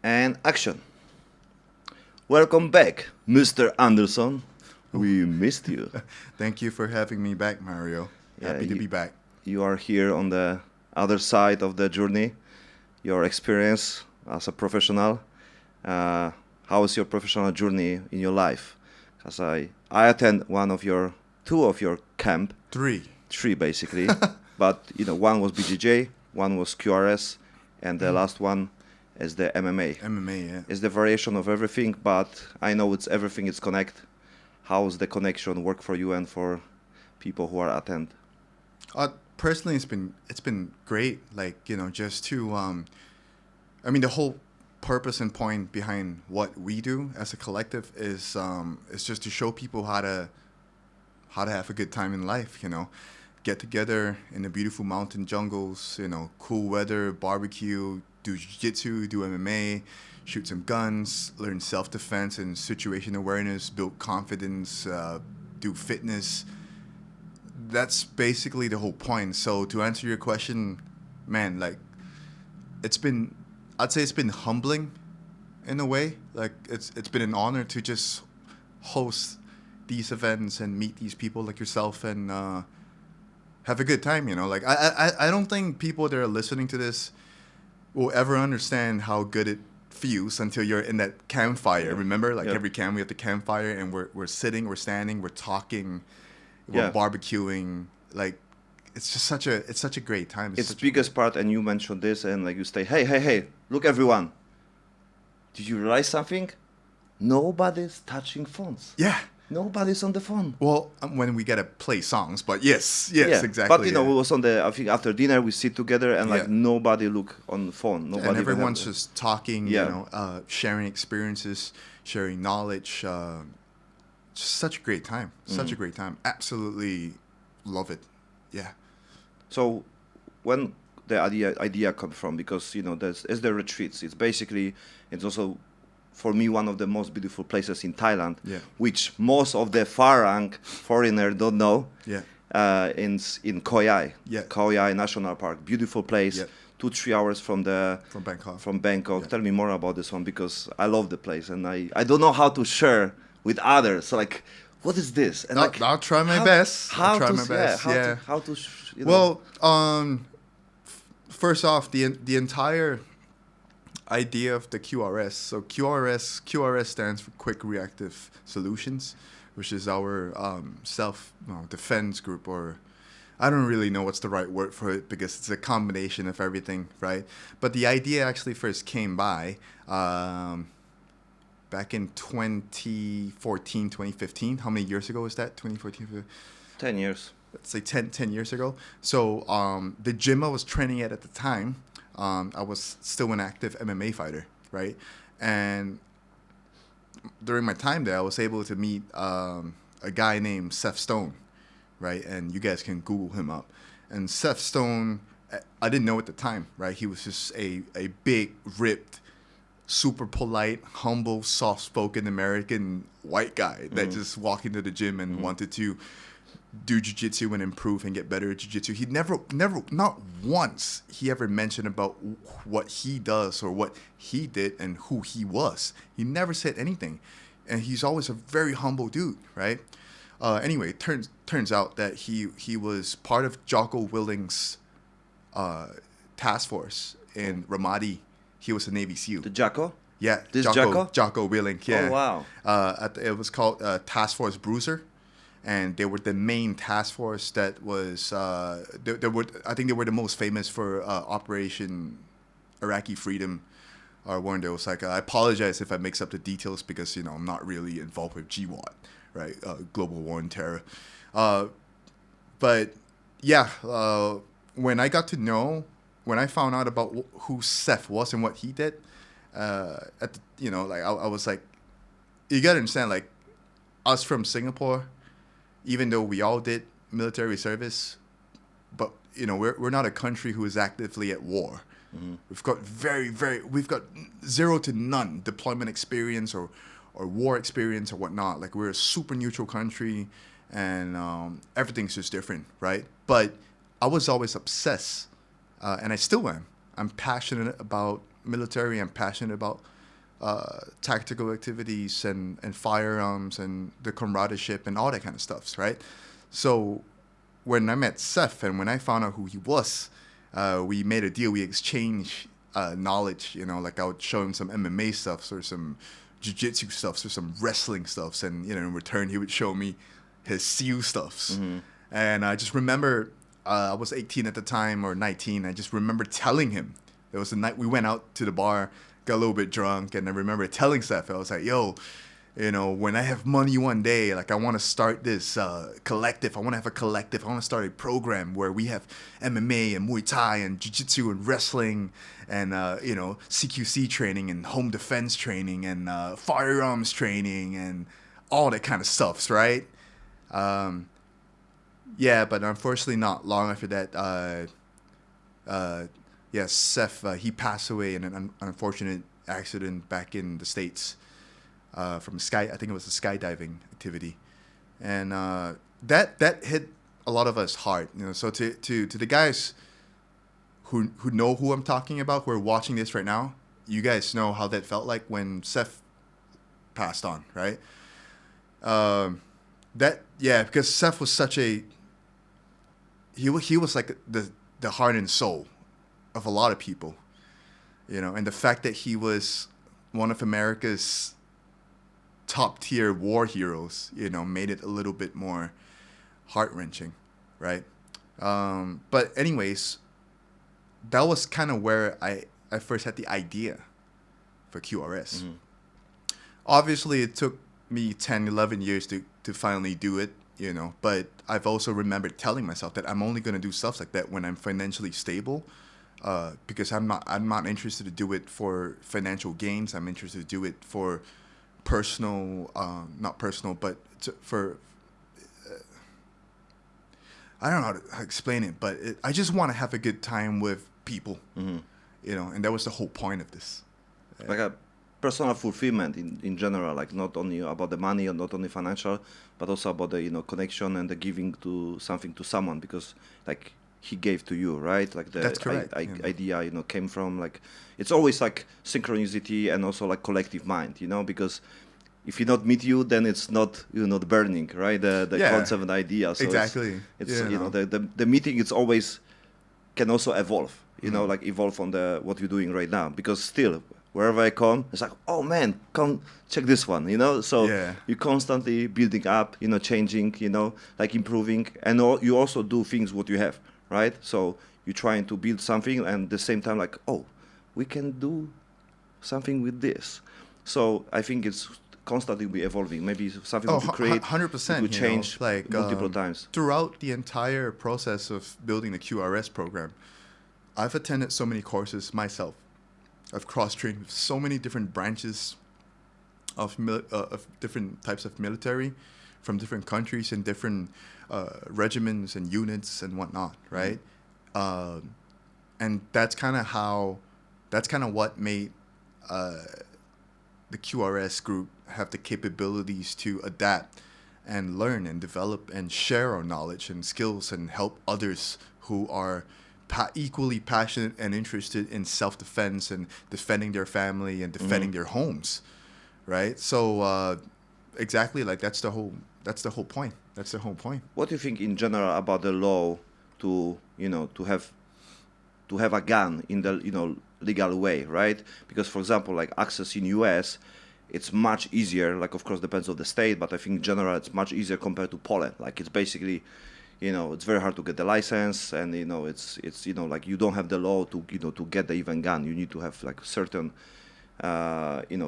And action. Welcome back, Mr. Anderson. We missed you. Thank you for having me back, Mario. Yeah, Happy to be back. You are here on the other side of the journey. Your experience as a professional. How is your professional journey in your life? Because I attend two of your camp. Three basically. But one was BJJ, one was QRS, and the last one is the MMA. MMA, yeah. It's the variation of everything, but I know it's everything is connect. How's the connection work for you and for people who are attend? Personally, it's been great. Like just to the whole purpose and point behind what we do as a collective is just to show people how to have a good time in life. Get together in the beautiful mountain jungles. Cool weather, barbecue, do jiu-jitsu, do MMA, shoot some guns, learn self-defense and situation awareness, build confidence, do fitness. That's basically the whole point. So to answer your question, man, like I'd say it's been humbling in a way. Like it's been an honor to just host these events and meet these people like yourself and have a good time. Like I don't think people that are listening to this will ever understand how good it feels until you're in that campfire. Remember, every camp we have the campfire and we're sitting, we're standing, we're talking, we're barbecuing. Like it's just such a great time. It's the biggest part, and you mentioned this, and like you say, hey, look everyone. Did you realize something? Nobody's touching phones. Yeah. Nobody's on the phone. Well, when we get to play songs, but yes, exactly. But we was on I think after dinner we sit together and nobody look on the phone. Nobody. And everyone's just talking, sharing experiences, sharing knowledge. Just such a great time. Such a great time. Absolutely love it. Yeah. So when the idea come from, because there's the retreats. It's also for me one of the most beautiful places in Thailand, which most of the far-rank foreigner don't know. Yeah. In Khao Yai. Yeah. Khao Yai National Park, beautiful place. Yeah. 2-3 hours from Bangkok. From Bangkok. Yeah. Tell me more about this one, because I love the place and I don't know how to share with others. So like, what is this? And I'll try my best. How to Well, first off, the entire idea of the QRS. So QRS stands for Quick Reactive Solutions, which is our self-defense group, or I don't really know what's the right word for it because it's a combination of everything, right? But the idea actually first came by back in 2014, 2015. How many years ago was that? 2014? 10 years. Let's say 10 years ago. So the gym I was training at the time, I was still an active MMA fighter, right? And during my time there, I was able to meet a guy named Seth Stone, right? And you guys can Google him up. And Seth Stone, I didn't know at the time, right? He was just a big, ripped, super polite, humble, soft-spoken American white guy that just walked into the gym and wanted to do jiu-jitsu and improve and get better at jiu-jitsu. He never, not once he ever mentioned about what he does or what he did and who he was. He never said anything. And he's always a very humble dude, right? Anyway, turns out that he was part of Jocko Willing's task force in Ramadi. He was a Navy SEAL. The Jocko? Yeah. This Jocko? Jocko Willing, yeah. Oh, wow. It was called Task Force Bruiser. And they were the main task force that was, I think they were the most famous for Operation Iraqi Freedom, or one that was like, I apologize if I mix up the details because, I'm not really involved with GWOT, right? Global War on Terror. But yeah, when I found out about who Seth was and what he did, I was like, you gotta understand, like, us from Singapore, even though we all did military service, but we're not a country who is actively at war. Mm-hmm. We've got zero to none deployment experience or war experience or whatnot. Like, we're a super neutral country, and everything's just different, right? But I was always obsessed, and I still am. I'm passionate about military. I'm passionate about tactical activities and firearms and the comradeship and all that kind of stuff, right? So when I met Seth and when I found out who he was, we made a deal. We exchanged knowledge. Like I would show him some MMA stuff or some jiu-jitsu stuffs or some wrestling stuffs, and in return he would show me his SEAL stuffs. And I just remember I was 18 at the time or 19. I just remember telling him. There was a night we went out to the bar, got a little bit drunk, and I remember telling Seth, I was like, yo, when I have money one day, like I want to start this collective. I want to have a collective. I want to start a program where we have MMA and Muay Thai and Jiu-Jitsu and wrestling and, CQC training and home defense training and firearms training and all that kind of stuff, right? Yeah, but unfortunately not long after that, Seth, he passed away in an unfortunate accident back in the States from I think it was a skydiving activity. And that hit a lot of us hard. So to the guys who know who I'm talking about, who are watching this right now, you guys know how that felt like when Seth passed on, right? Because Seth was such a... He was like the heart and soul of a lot of people, and the fact that he was one of America's top tier war heroes, made it a little bit more heart-wrenching, right? But anyways, that was kind of where I first had the idea for QRS. Obviously, it took me 10, 11 years to finally do it, but I've also remembered telling myself that I'm only going to do stuff like that when I'm financially stable, because I'm not interested to do it for financial gains. I'm interested to do it for personal, not personal, but for I don't know how to explain it, but I just want to have a good time with people, and that was the whole point of this. Like a personal fulfillment in general, like not only about the money or not only financial, but also about the connection and the giving to something to someone, because like he gave to you, right? Like the That's correct. Idea came from, like, it's always like synchronicity and also like collective mind, because if he not meet you, then it's not not burning, right? The concept and idea. So exactly. It's the meeting. It's always can also evolve. Like evolve on what you're doing right now, because still wherever I come, it's like, oh man, come check this one, So you're constantly building up, changing, like improving, and you also do things what you have, right? So you're trying to build something, and at the same time, like, oh, we can do something with this. So I think it's constantly be evolving. Maybe something that you create 100%, will change like multiple times. Throughout the entire process of building the QRS program, I've attended so many courses myself. I've cross-trained with so many different branches of different types of military from different countries and different regiments and units and whatnot, right? And that's kind of what made the QRS group have the capabilities to adapt and learn and develop and share our knowledge and skills and help others who are equally passionate and interested in self-defense and defending their family and defending their homes, right? So exactly, like that's the whole point. That's the whole point. What do you think in general about the law to have a gun in the legal way, right? Because for example, like access in US, it's much easier. Like of course depends on the state, but I think in general it's much easier compared to Poland. Like it's basically, it's very hard to get the license, and it's like you don't have the law to to get the even gun. You need to have like certain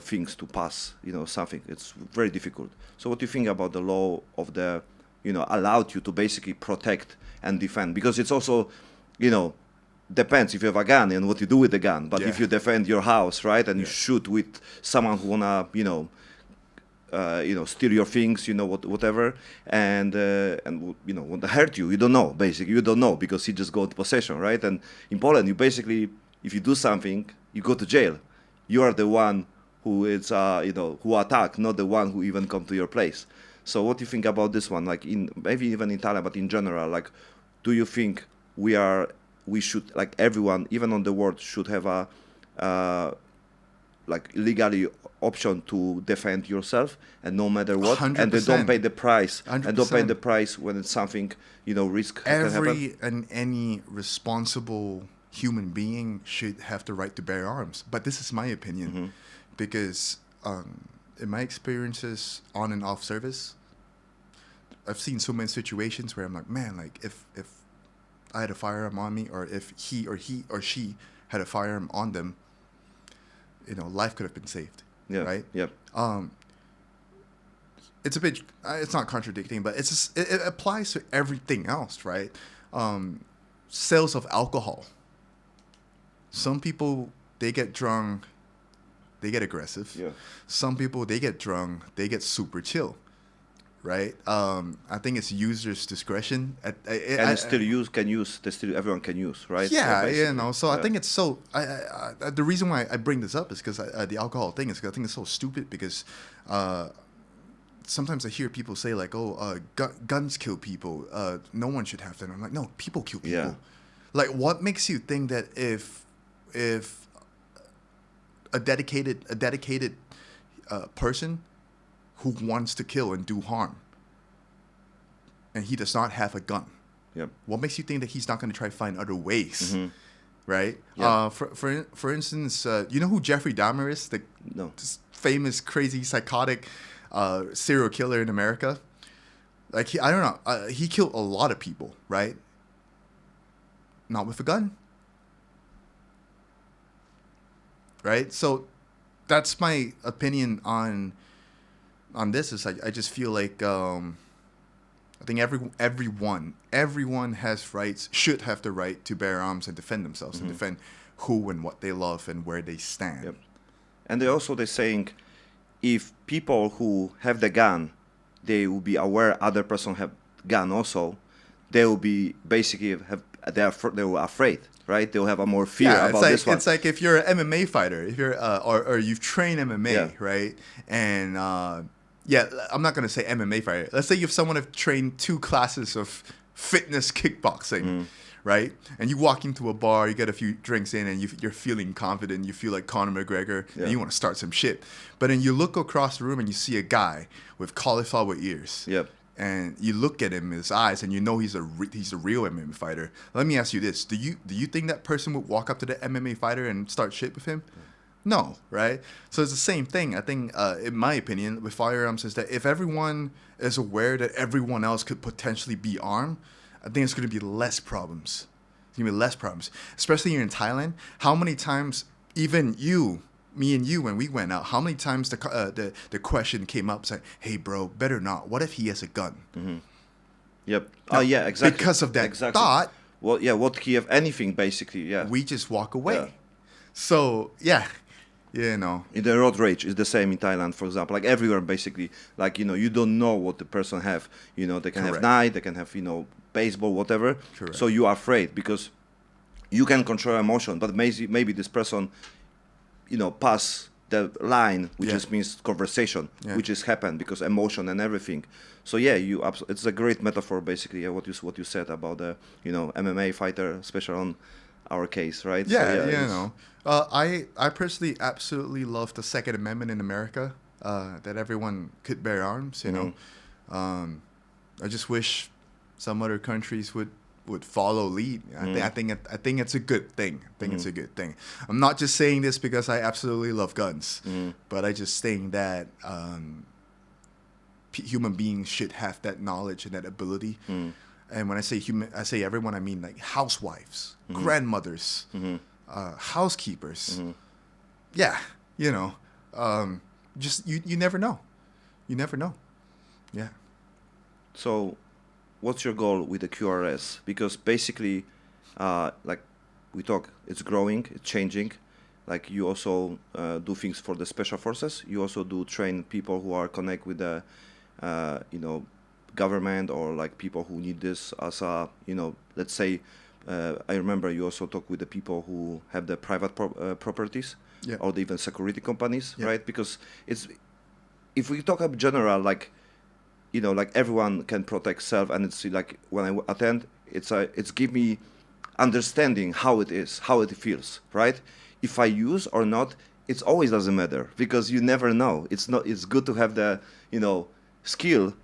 things to pass something. It's very difficult. So what do you think about the law of the allowed you to basically protect and defend? Because it's also depends if you have a gun and what you do with the gun. But if you defend your house, right, and you shoot with someone who wanna steal your things, whatever, and want to hurt you, you don't know. Basically, you don't know because he just got possession, right? And in Poland, you basically, if you do something, you go to jail. You are the one who is, who attack, not the one who even come to your place. So, what do you think about this one? Like maybe even in Thailand, but in general, like, do you think we should, like everyone, even on the world, should have a like legally option to defend yourself, and no matter what, and they 100%. don't pay the price, and don't pay 100%. the price when it's something, risk can happen. Every and any responsible human being should have the right to bear arms. But this is my opinion, because in my experiences on and off service, I've seen so many situations where I'm like, man, like if I had a firearm on me, or if he or she had a firearm on them, life could have been saved. Yeah. Right. Yep. It's a bit, it's not contradicting, but it's just, it applies to everything else, right? Sales of alcohol. Some people, they get drunk, they get aggressive. Yeah. Some people, they get drunk, they get super chill, right? I think it's users' discretion. And everyone can use, right? Yeah, basically, So I think it's so. The reason why I bring this up is because the alcohol thing is, 'cause I think it's so stupid, because sometimes I hear people say like, "Oh, guns kill people. No one should have them." I'm like, no, people kill people. Yeah. Like, what makes you think that if a dedicated person who wants to kill and do harm, and he does not have a gun, Yep. what makes you think that he's not going to try to find other ways, right? Yeah. For instance, you know who Jeffrey Dahmer is? The No. famous, crazy, psychotic serial killer in America. Like, I don't know. He killed a lot of people, right? Not with a gun. Right? So that's my opinion on this. Is I just feel like I think everyone has rights, should have the right to bear arms and defend themselves, and defend who and what they love and where they stand. Yep. And they're saying, if people who have the gun, they will be aware other person have gun also, they will be basically they were afraid, right? They'll have a more fear about this one. It's like if you're an MMA fighter, if you're or you've trained MMA, Yeah. right? And I'm not gonna say MMA fighter. Let's say if someone have trained 2 classes of fitness kickboxing, right? And you walk into a bar, you get a few drinks in, and you're feeling confident. You feel like Conor McGregor, and you want to start some shit. But then you look across the room and you see a guy with cauliflower ears. Yep. And you look at him in his eyes, and you know he's a real MMA fighter. Let me ask you this: Do you think that person would walk up to the MMA fighter and start shit with him? No, right? So it's the same thing. I think, in my opinion, with firearms, is that if everyone is aware that everyone else could potentially be armed, I think it's going to be less problems. It's going to be less problems, especially here in Thailand. How many times, even me and you, when we went out, how many times the question came up, saying, "Hey, bro, better not. What if he has a gun?" Yep. Now, Yeah, exactly. Because of that thought, Well, yeah, would he have anything, basically, yeah. we just walk away. Yeah. So, yeah. In the road rage is the same in Thailand, for example. Like everywhere, basically, like, you don't know what the person have. They can have Correct. knife, they can have, baseball, whatever. Correct. So you are afraid because you can control emotion, but maybe this person, pass the line, which Yeah. means conversation, Yeah. which is happened because emotion and everything. So yeah, it's a great metaphor, basically, what you said about the, MMA fighter, especially on our case, right? Yeah, So, yeah, I personally absolutely love the Second Amendment in America, that everyone could bear arms. I just wish some other countries would follow lead. I think it's a good thing. It's a good thing. I'm not just saying this because I absolutely love guns, but I just think that human beings should have that knowledge and that ability. And when I say I say everyone, I mean like housewives, grandmothers, housekeepers. Yeah, just you never know. You never know. Yeah. So, what's your goal with the QRS? Because basically, like we talk, it's growing, it's changing. Like you also do things for the special forces. You also do train people who are connect with the, government, or like people who need this as a, let's say, I remember you also talk with the people who have the private properties, Yeah. or even security companies, Yeah. right? Because if we talk about general, like, like everyone can protect self, and it's like when I attend, it's give me understanding how it is, how it feels, right? If I use or not, it's always doesn't matter because you never know. It's good to have the skill.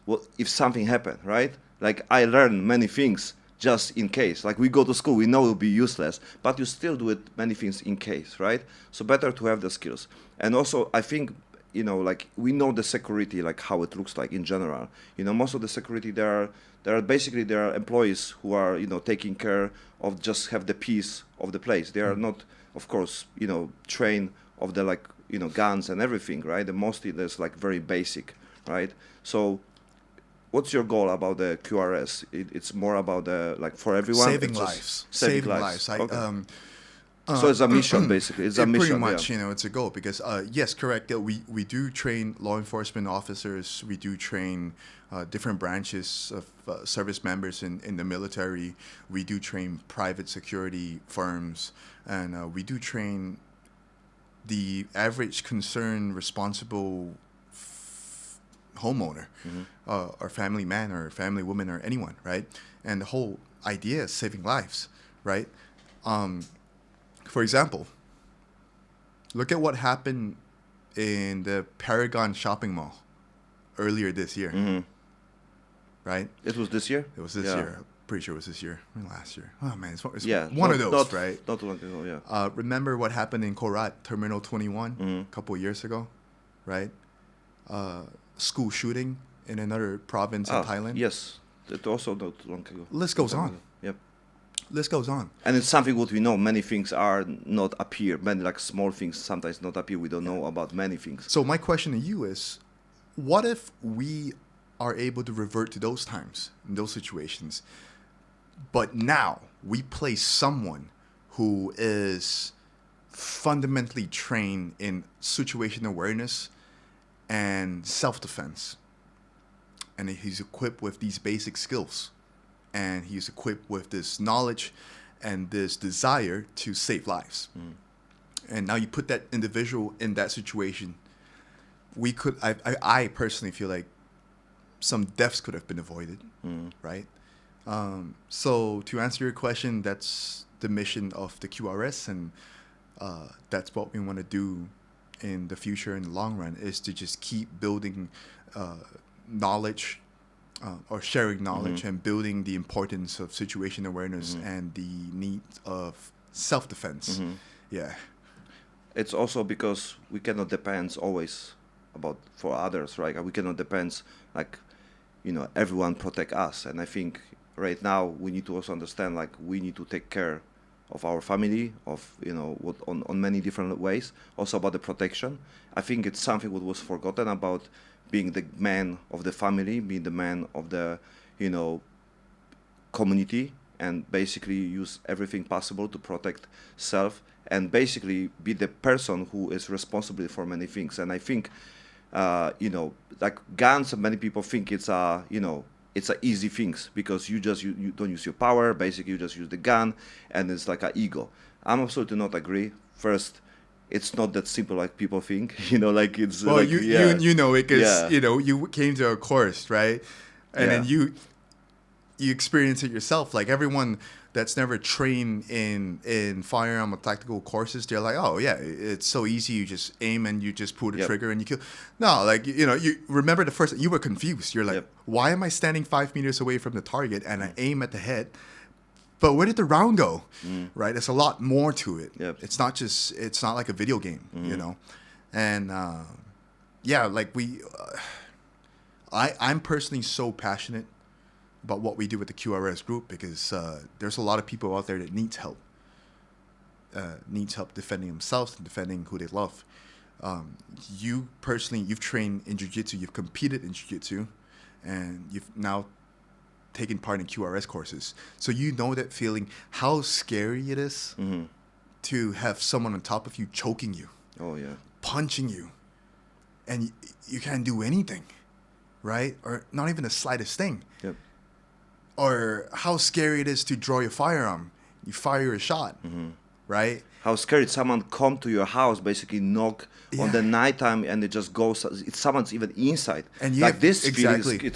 Well, if something happened, right? Like I learned many things just in case. Like we go to school, we know it'll be useless, but you still do it many things in case, right? So better to have the skills. And also, I think like we know the security, like how it looks like in general. Most of the security there are employees who are taking care of just have the peace of the place. They are not, of course, trained of the guns and everything, right? And mostly there's like very basic, right? So what's your goal about the QRS? It's more about the for everyone Saving it's just lives. saving lives. Okay. So it's a mission basically. It's a mission. Pretty much, yeah. it's a goal because yes, correct. We do train law enforcement officers. We do train different branches of service members in the military. We do train private security firms, and we do train the average concerned, responsible homeowner, or family man or family woman or anyone, right? And the whole idea is saving lives, right? For example, look at what happened in the Paragon shopping mall earlier this year, right? It was this year? It was this year. Pretty sure it was this year. Or last year. Oh, man. It's one not, of those, not, right? Not too long ago, yeah. Remember what happened in Korat, Terminal 21, a couple of years ago, right? School shooting in another province in Thailand. Yes. It also not too long ago. List goes on. Yep. List goes on. And it's something what we know. Many things are not appear. Many small things sometimes not appear. We don't know about many things. So my question to you is, what if we are able to revert to those times, in those situations, but now we place someone who is fundamentally trained in situation awareness and self-defense, and he's equipped with these basic skills, and he's equipped with this knowledge and this desire to save lives. And now you put that individual in that situation, I personally feel like some deaths could have been avoided, right? So to answer your question, that's the mission of the QRS, and that's what we want to do in the future, in the long run, is to just keep building knowledge, or sharing knowledge, and building the importance of situation awareness and the need of self-defense. Yeah. It's also because we cannot depend always for others, right? We cannot depend everyone protect us. And I think right now we need to also understand we need to take care of our family, of on many different ways. Also about the protection. I think it's something that was forgotten about, being the man of the family, being the man of the community, and basically use everything possible to protect self, and basically be the person who is responsible for many things. And I think guns, many people think it's a easy things because you don't use your power. Basically, you just use the gun, and it's like an ego. I'm absolutely not agree. First, it's not that simple like people think. It's well, you know it because Yeah. you came to a course, right? And then you experience it yourself. Like everyone that's never trained in firearm or tactical courses, they're like, oh yeah, it's so easy. You just aim and you just pull the trigger and you kill. No, you remember the first, you were confused. You're like, why am I standing 5 meters away from the target and I aim at the head? But where did the round go? Right? There's a lot more to it. It's not like a video game, And I'm personally so passionate about what we do with the QRS group because there's a lot of people out there that needs help defending themselves and defending who they love. You personally, you've trained in jiu-jitsu, you've competed in jiu-jitsu, and you've now taken part in QRS courses. So you know that feeling, how scary it is to have someone on top of you choking you, punching you, and you can't do anything, right? Or not even the slightest thing. Or how scary it is to draw your firearm. You fire a shot, right? How scary someone come to your house, basically knock on the nighttime, and it just goes. Someone's even inside. And this exactly. feeling,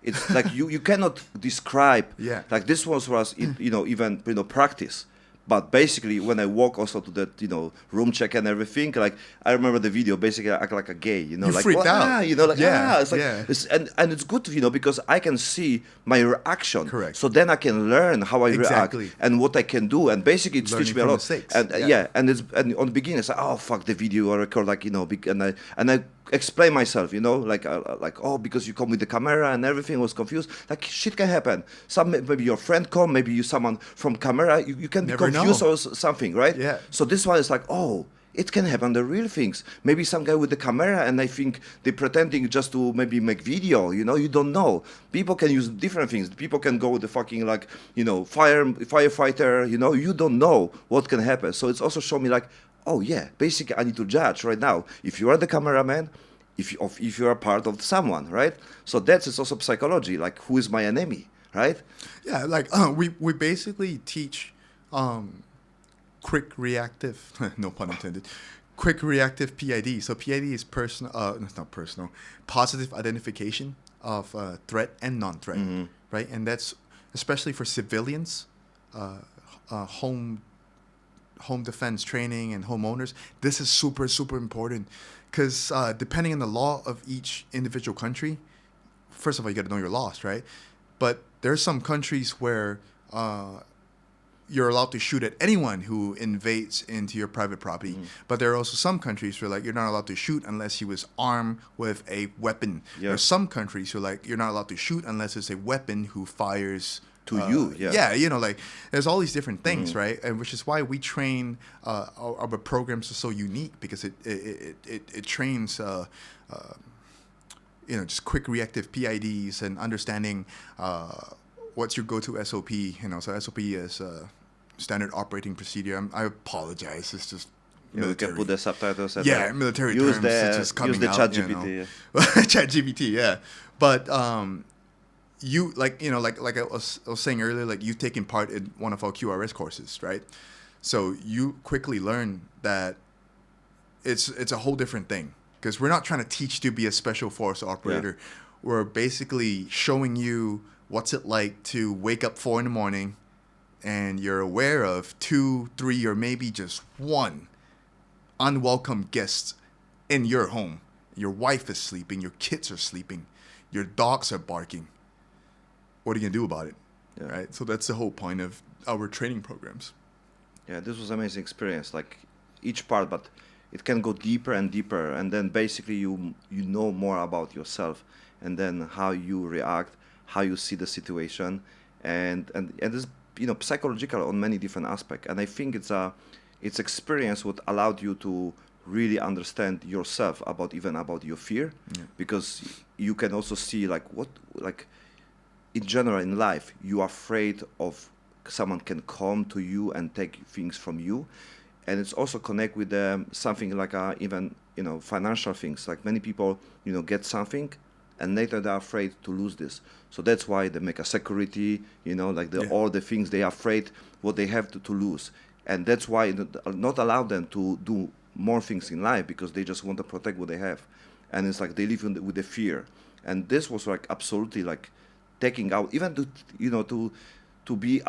it's like you cannot describe. Yeah. Like this was for us, even practice. But basically, when I walk also to that, room check and everything, like I remember the video. Basically, I act like a gay, You like freaked out. It's like, Yeah. and it's good, because I can see my reaction. Correct. So then I can learn how I Exactly. react and what I can do, and basically it's Learning teach me a from lot. mistakes. And Yeah. and on the beginning, it's like, oh fuck the video I record, like and I explain myself, like oh, because you come with the camera and everything, was confused. Like shit can happen. Maybe your friend come, maybe you someone from camera, you can be Never confused know. or something, right? Yeah. So this one is like, oh, it can happen, the real things. Maybe some guy with the camera and I think they're pretending just to maybe make video, you don't know. People can use different things. People can go with the fucking firefighter, you don't know what can happen. So it's also shown me like, oh yeah, basically I need to judge right now. If you are the cameraman, if you are part of someone, right? So that's also psychology, like who is my enemy, right? Yeah, like we basically teach quick reactive, no pun intended, quick reactive PID. So PID is it's not personal, positive identification of threat and non-threat, right? And that's especially for civilians, home defense training and homeowners. This is super, super important because depending on the law of each individual country, first of all, you got to know your laws, right? But there's some countries where you're allowed to shoot at anyone who invades into your private property. But there are also some countries where like you're not allowed to shoot unless he was armed with a weapon. Yeah. There's some countries who like you're not allowed to shoot unless it's a weapon who fires To you, yeah. Yeah, like there's all these different things, right? And which is why we train our programs are so unique because it trains just quick reactive PIDs and understanding what's your go-to SOP. So SOP is standard operating procedure. I apologize. It's just We military. can put the subtitles. And Military use terms. the It's just coming use the out, ChatGPT. ChatGPT, yeah. But you like I was saying earlier, like you've taken part in one of our QRS courses, right? So you quickly learn that it's a whole different thing because we're not trying to teach you to be a special force operator. Yeah. We're basically showing you what's it like to wake up 4 a.m. and you're aware of 2, 3, or maybe just one unwelcome guest in your home. Your wife is sleeping, your kids are sleeping, your dogs are barking. What are you gonna do about it? Yeah. Right? So that's the whole point of our training programs. Yeah, this was amazing experience. Like each part, but it can go deeper and deeper, and then basically you know more about yourself, and then how you react, how you see the situation, and this psychological on many different aspects. And I think it's experience what allowed you to really understand yourself about your fear, because you can also see like in general in life you are afraid of someone can come to you and take things from you. And it's also connect with something like even financial things. Like many people get something and later they're afraid to lose this. So that's why they make a security, all the things they are afraid what they have to lose. And that's why not allow them to do more things in life, because they just want to protect what they have. And it's like they live with the fear. And this was like absolutely like taking out, even to be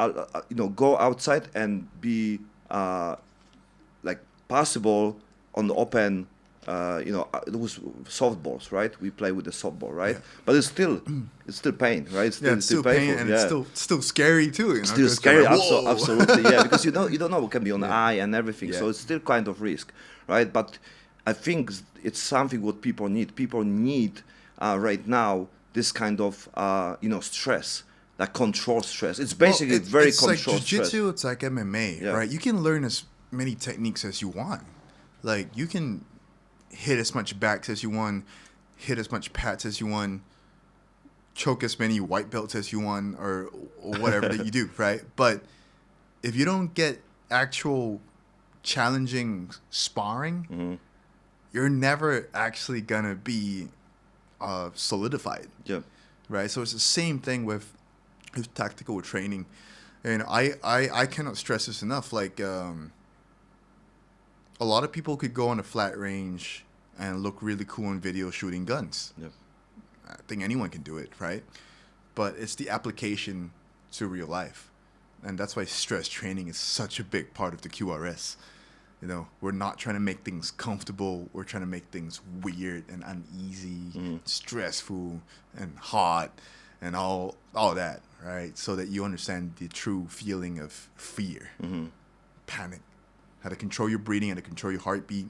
go outside and be like possible on the open. It was softballs, right? We play with the softball, right? Yeah. But it's still pain, right? It's still pain, painful, and it's still scary too. It's still 'cause scary, you're like, whoa. absolutely, yeah. Because you don't know what can be on the eye and everything, Yeah. so it's still kind of risk, right? But I think it's something what people need. People need right now this kind of stress, like control stress. It's basically it's very like controlled stress. jiu-jitsu. It's like MMA, Yeah. right? You can learn as many techniques as you want. Like you can hit as much backs as you want, hit as much pats as you want, choke as many white belts as you want, or whatever that you do, right? But if you don't get actual challenging sparring, you're never actually gonna be solidified, Yeah. right? So it's the same thing with tactical training. And I cannot stress this enough. Like a lot of people could go on a flat range and look really cool in video shooting guns. Yep. I think anyone can do it, right? But it's the application to real life. And that's why stress training is such a big part of the QRS. You know, we're not trying to make things comfortable. We're trying to make things weird and uneasy, stressful and hot, and all that, right? So that you understand the true feeling of fear, panic, how to control your breathing, how to control your heartbeat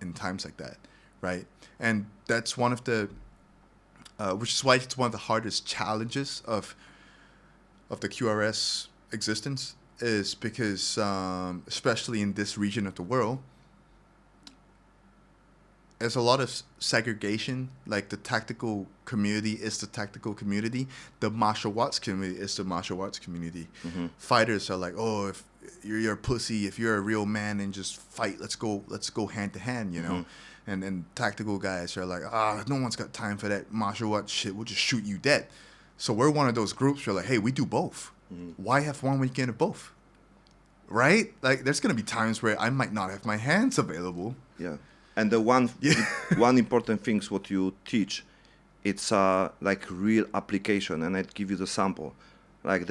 in times like that, right? And that's one of the, which is why it's one of the hardest challenges of the QRS existence, is because especially in this region of the world, there's a lot of segregation. Like the tactical community is the tactical community, the martial arts community is the martial arts community. Fighters are like, oh, if you're a pussy, if you're a real man, and just fight, let's go hand to hand, you know. And tactical guys are like, no one's got time for that martial arts shit, we'll just shoot you dead. So we're one of those groups where like, hey, we do both. Why have one weekend of both? Right? Like, there's going to be times where I might not have my hands available. Yeah. And the one important things what you teach, it's like real application. And I'd give you the sample. Like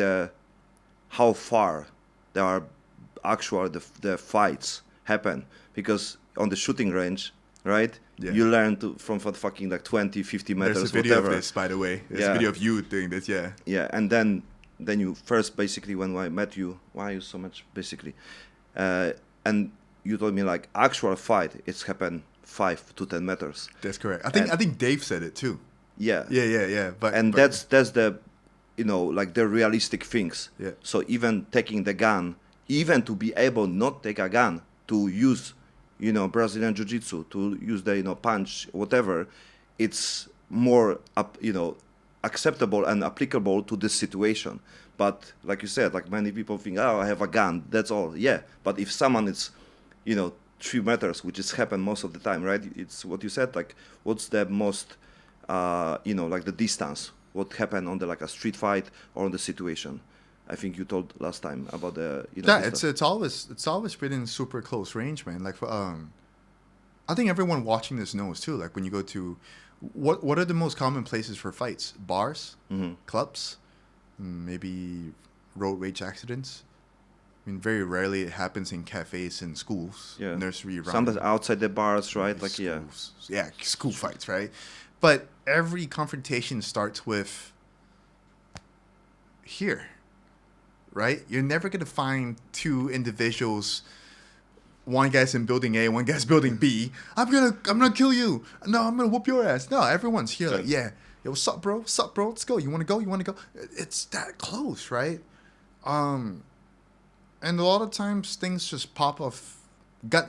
how far there are actual, the fights happen. Because on the shooting range, right? Yeah. You learn from fucking like 20, 50 meters, There's a video whatever. of this, by the way. There's a video of you doing this, yeah. Yeah, and then you first, basically, when I met you, why are you so much, basically? And you told me, like, actual fight, it's happened 5 to 10 meters. That's correct. I think Dave said it, too. Yeah. Yeah. But that's the, you know, like the realistic things. Yeah. So even taking the gun, even to be able not take a gun, to use, you know, Brazilian Jiu-Jitsu, to use the, you know, punch, whatever, it's more, you know, acceptable and applicable to this situation. But like you said, like many people think, oh, I have a gun, that's all. Yeah, but if someone is, you know, 3 meters, which is happen most of the time, right? It's what you said, like what's the most, you know, like the distance, what happened on the, like a street fight or on the situation. I think you told last time about the, you know. Yeah, it's always been in super close range, man. Like, I think everyone watching this knows too. Like when you go to, what are the most common places for fights? Bars, clubs, maybe road rage accidents. I mean, very rarely it happens in cafes and schools, nursery. Sometimes outside the bars, right? Like schools. Yeah, school fights, right? But every confrontation starts with here. Right? You're never going to find 2 individuals, one guy's in building A, one guy's building B. I'm gonna kill you. No, I'm gonna whoop your ass. No, everyone's here like, yeah. Yo, what's up, bro? What's up, bro? Let's go. You wanna go? It's that close, right? And a lot of times things just pop off.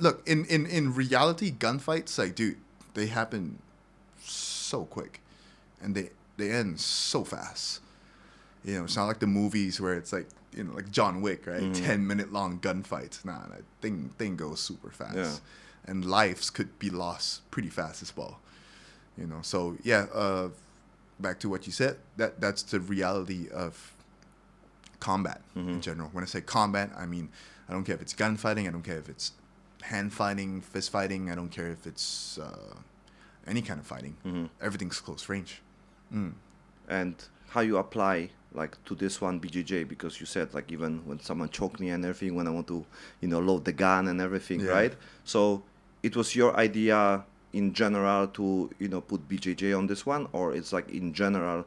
Look, in reality, gunfights, like, dude, they happen so quick. And they end so fast. You know, it's not like the movies where it's like, you know, like John Wick, right? 10-minute long gunfights. Nah, that thing goes super fast. Yeah. And lives could be lost pretty fast as well. You know, so yeah, back to what you said, that's the reality of combat in general. When I say combat, I mean, I don't care if it's gunfighting, I don't care if it's hand fighting, fist fighting, I don't care if it's any kind of fighting. Everything's close range. And how you apply like to this one BJJ, because you said like even when someone choked me and everything, when I want to, you know, load the gun and everything, right? So it was your idea in general to, you know, put BJJ on this one, or it's like in general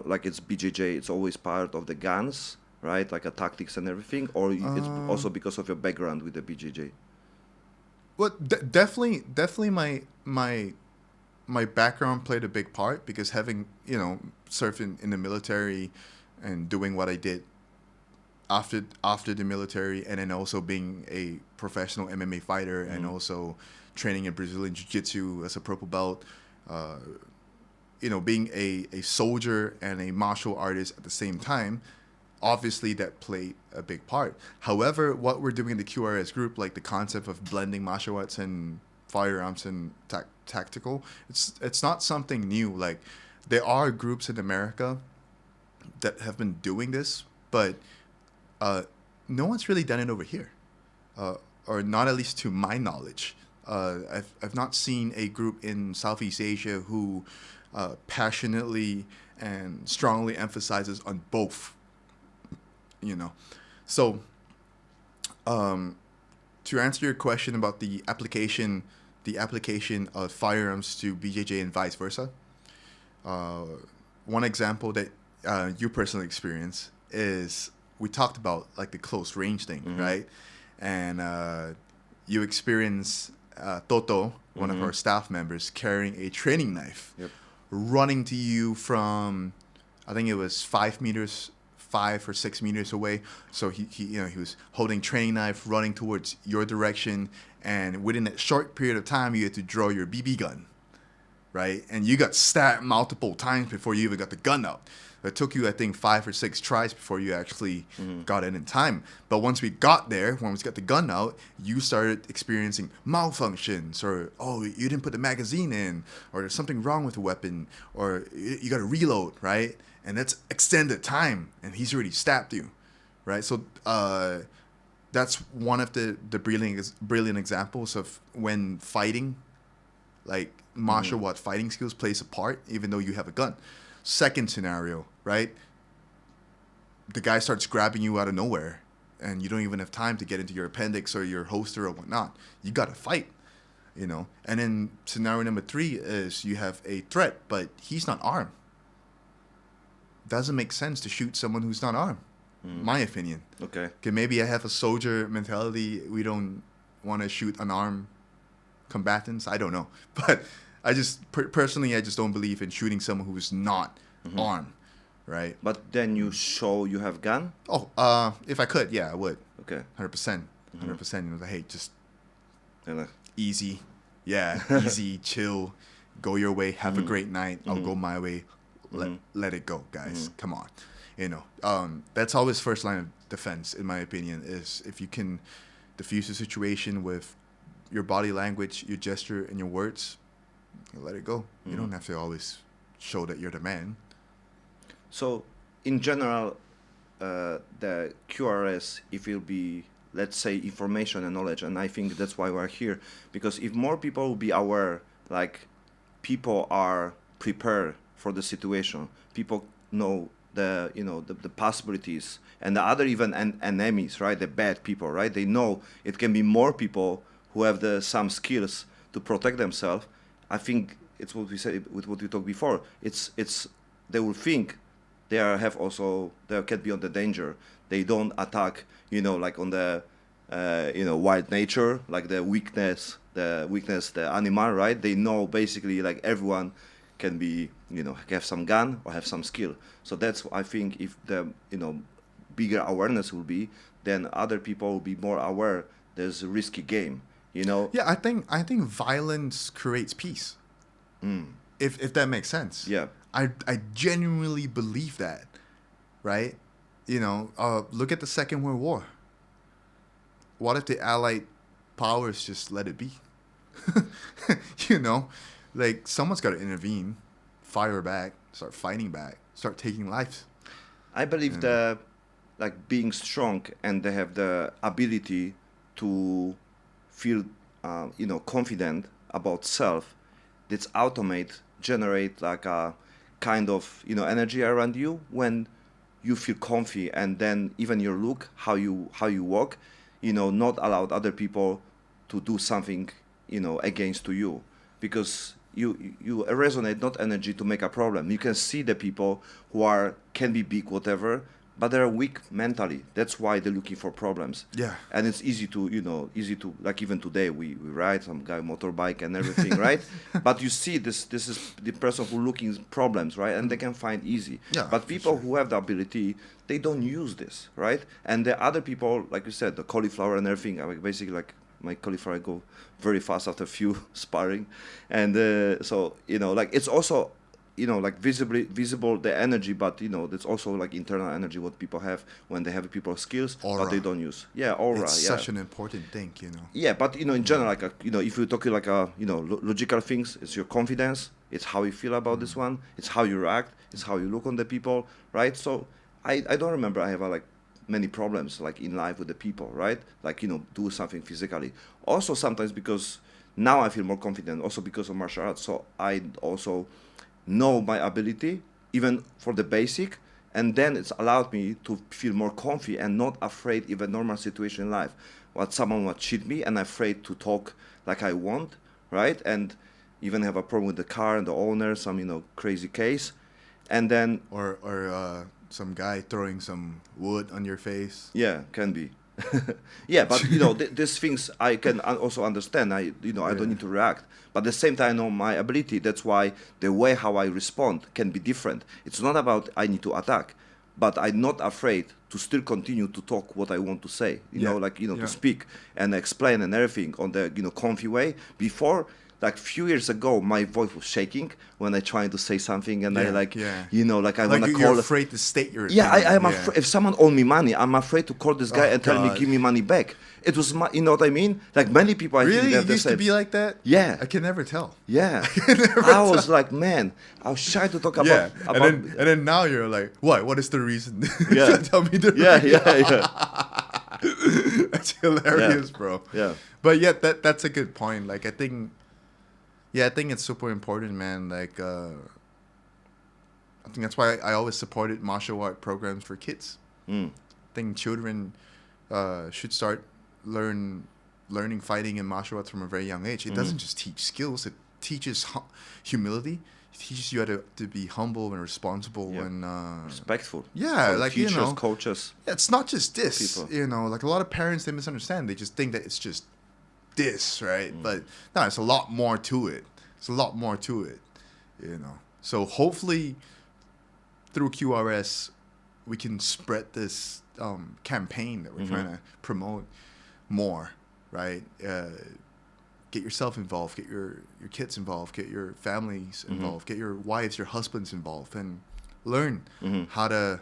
like it's BJJ, it's always part of the guns, right? Like a tactics and everything, or it's also because of your background with the BJJ? Well, definitely my background played a big part, because having, you know, served in the military and doing what I did after the military, and then also being a professional MMA fighter and also training in Brazilian Jiu-Jitsu as a purple belt, you know, being a soldier and a martial artist at the same time, obviously that played a big part. However, what we're doing in the QRS group, like the concept of blending martial arts and firearms and tactical, it's not something new. Like, there are groups in America that have been doing this, but no one's really done it over here, or not, at least to my knowledge. I've not seen a group in Southeast Asia who passionately and strongly emphasizes on both you know. So, to answer your question about the application of firearms to BJJ and vice versa, one example that you personally experience is we talked about like the close range thing, right? And you experience Toto, one of our staff members, carrying a training knife, running to you from, I think it was 5 or 6 meters away. So he was holding training knife, running towards your direction, and within that short period of time, you had to draw your BB gun, right? And you got stabbed multiple times before you even got the gun out. It took you, I think, 5 or 6 tries before you actually got it in time. But once we got there, when we got the gun out, you started experiencing malfunctions, or, oh, you didn't put the magazine in, or there's something wrong with the weapon, or you got to reload, right? And that's extended time, and he's already stabbed you, right? So that's one of the brilliant examples of when fighting, like martial art fighting skills, plays a part, even though you have a gun. Second scenario, right? The guy starts grabbing you out of nowhere, and you don't even have time to get into your appendix or your holster or whatnot. You got to fight, you know? And then scenario number 3 is you have a threat, but he's not armed. Doesn't make sense to shoot someone who's not armed, my opinion. Okay. Maybe I have a soldier mentality. We don't want to shoot unarmed combatants. I don't know. But I just, personally, I just don't believe in shooting someone who is not armed, right? But then you show you have gun? Oh, if I could, yeah, I would. Okay. 100%. 100%. You know, hey, just Yeah. easy. Yeah, easy, chill. Go your way. Have a great night. I'll go my way. Let it go, guys. Come on. You know, that's always first line of defense, in my opinion, is if you can diffuse the situation with your body language, your gesture, and your words, let it go. You don't have to always show that you're the man. So, in general, the QRS, if it'll be, let's say, information and knowledge, and I think that's why we're here, because if more people will be aware, like, people are prepared for the situation, people know the possibilities, and the other even enemies, right? The bad people, right? They know it can be more people who have some skills to protect themselves. I think it's what we said with what we talked before. It's they will think they can be on the danger. They don't attack, like on the wild nature, like the weakness, the animal, right? They know basically like everyone can be, have some gun or have some skill. So that's, I think, if the, bigger awareness will be, then other people will be more aware there's a risky game, Yeah, I think violence creates peace. If that makes sense. Yeah. I genuinely believe that, right? Look at the Second World War. What if the Allied powers just let it be? Like someone's got to intervene, fire back, start fighting back, start taking lives. I believe like being strong and they have the ability to feel, confident about self. That's generate like a kind of energy around you when you feel comfy, and then even your look, how you walk, not allowed other people to do something against to you, because you resonate not energy to make a problem. You can see the people who can be big, whatever, but they're weak mentally. That's why they're looking for problems. Yeah. And it's easy to like even today we ride some guy motorbike and everything, right? But you see this is the person who looking problems, right? And they can find easy. Yeah, but people sure. who have the ability, they don't use this, right? And the other people, like you said, the cauliflower and everything, I mean, basically like my cauliflower go very fast after a few sparring. And so, like it's also, like visible the energy, but it's also like internal energy what people have when they have people skills, Aura. but they don't use. Yeah, aura. It's yeah. such an important thing, Yeah, but in general, like if you're talking like logical things, it's your confidence, it's how you feel about this one, it's how you react, it's how you look on the people, right? So I don't remember I have like many problems like in life with the people, right? Like do something physically. Also sometimes because now I feel more confident, also because of martial arts. So I also know my ability, even for the basic, And then it's allowed me to feel more comfy and not afraid even normal situation in life. What someone would cheat me and afraid to talk like I want, right? And even have a problem with the car and the owner, some, crazy case. And then, Or some guy throwing some wood on your face. yeah, can be. Yeah, but these things I can also understand. I don't need to react, but at the same time I know my ability. That's why the way how I respond can be different. It's not about I need to attack, but I'm not afraid to still continue to talk what I want to say. To speak and explain and everything on the comfy way. Before, like few years ago, my voice was shaking when I tried to say something, and I want to call. You're afraid to state your. Yeah, opinion. I am afraid. If someone owe me money, I'm afraid to call this guy and tell me give me money back. It was you know what I mean? Like many people, I Really, think you that they used to said, be like that. yeah, I can never tell. yeah. I was like, man, I was shy to talk about. and then now you're like, what? What is the reason? Yeah. Tell me the Yeah, reason. yeah. That's hilarious, bro. Yeah. But yeah, that's a good point. Like I think it's super important, man. Like I think that's why I always supported martial art programs for kids. I think children should start learning fighting and martial arts from a very young age. It doesn't just teach skills; it teaches humility. It teaches you how to be humble and responsible and respectful. Yeah, For like teachers, coaches. it's not just this. People. Like a lot of parents, they misunderstand. They just think that it's just this, right? But no, it's a lot more to it. It's a lot more to it. So hopefully through QRS we can spread this campaign that we're trying to promote more, right? Get yourself involved, get your kids involved, get your families involved, get your wives, your husbands involved, and learn how to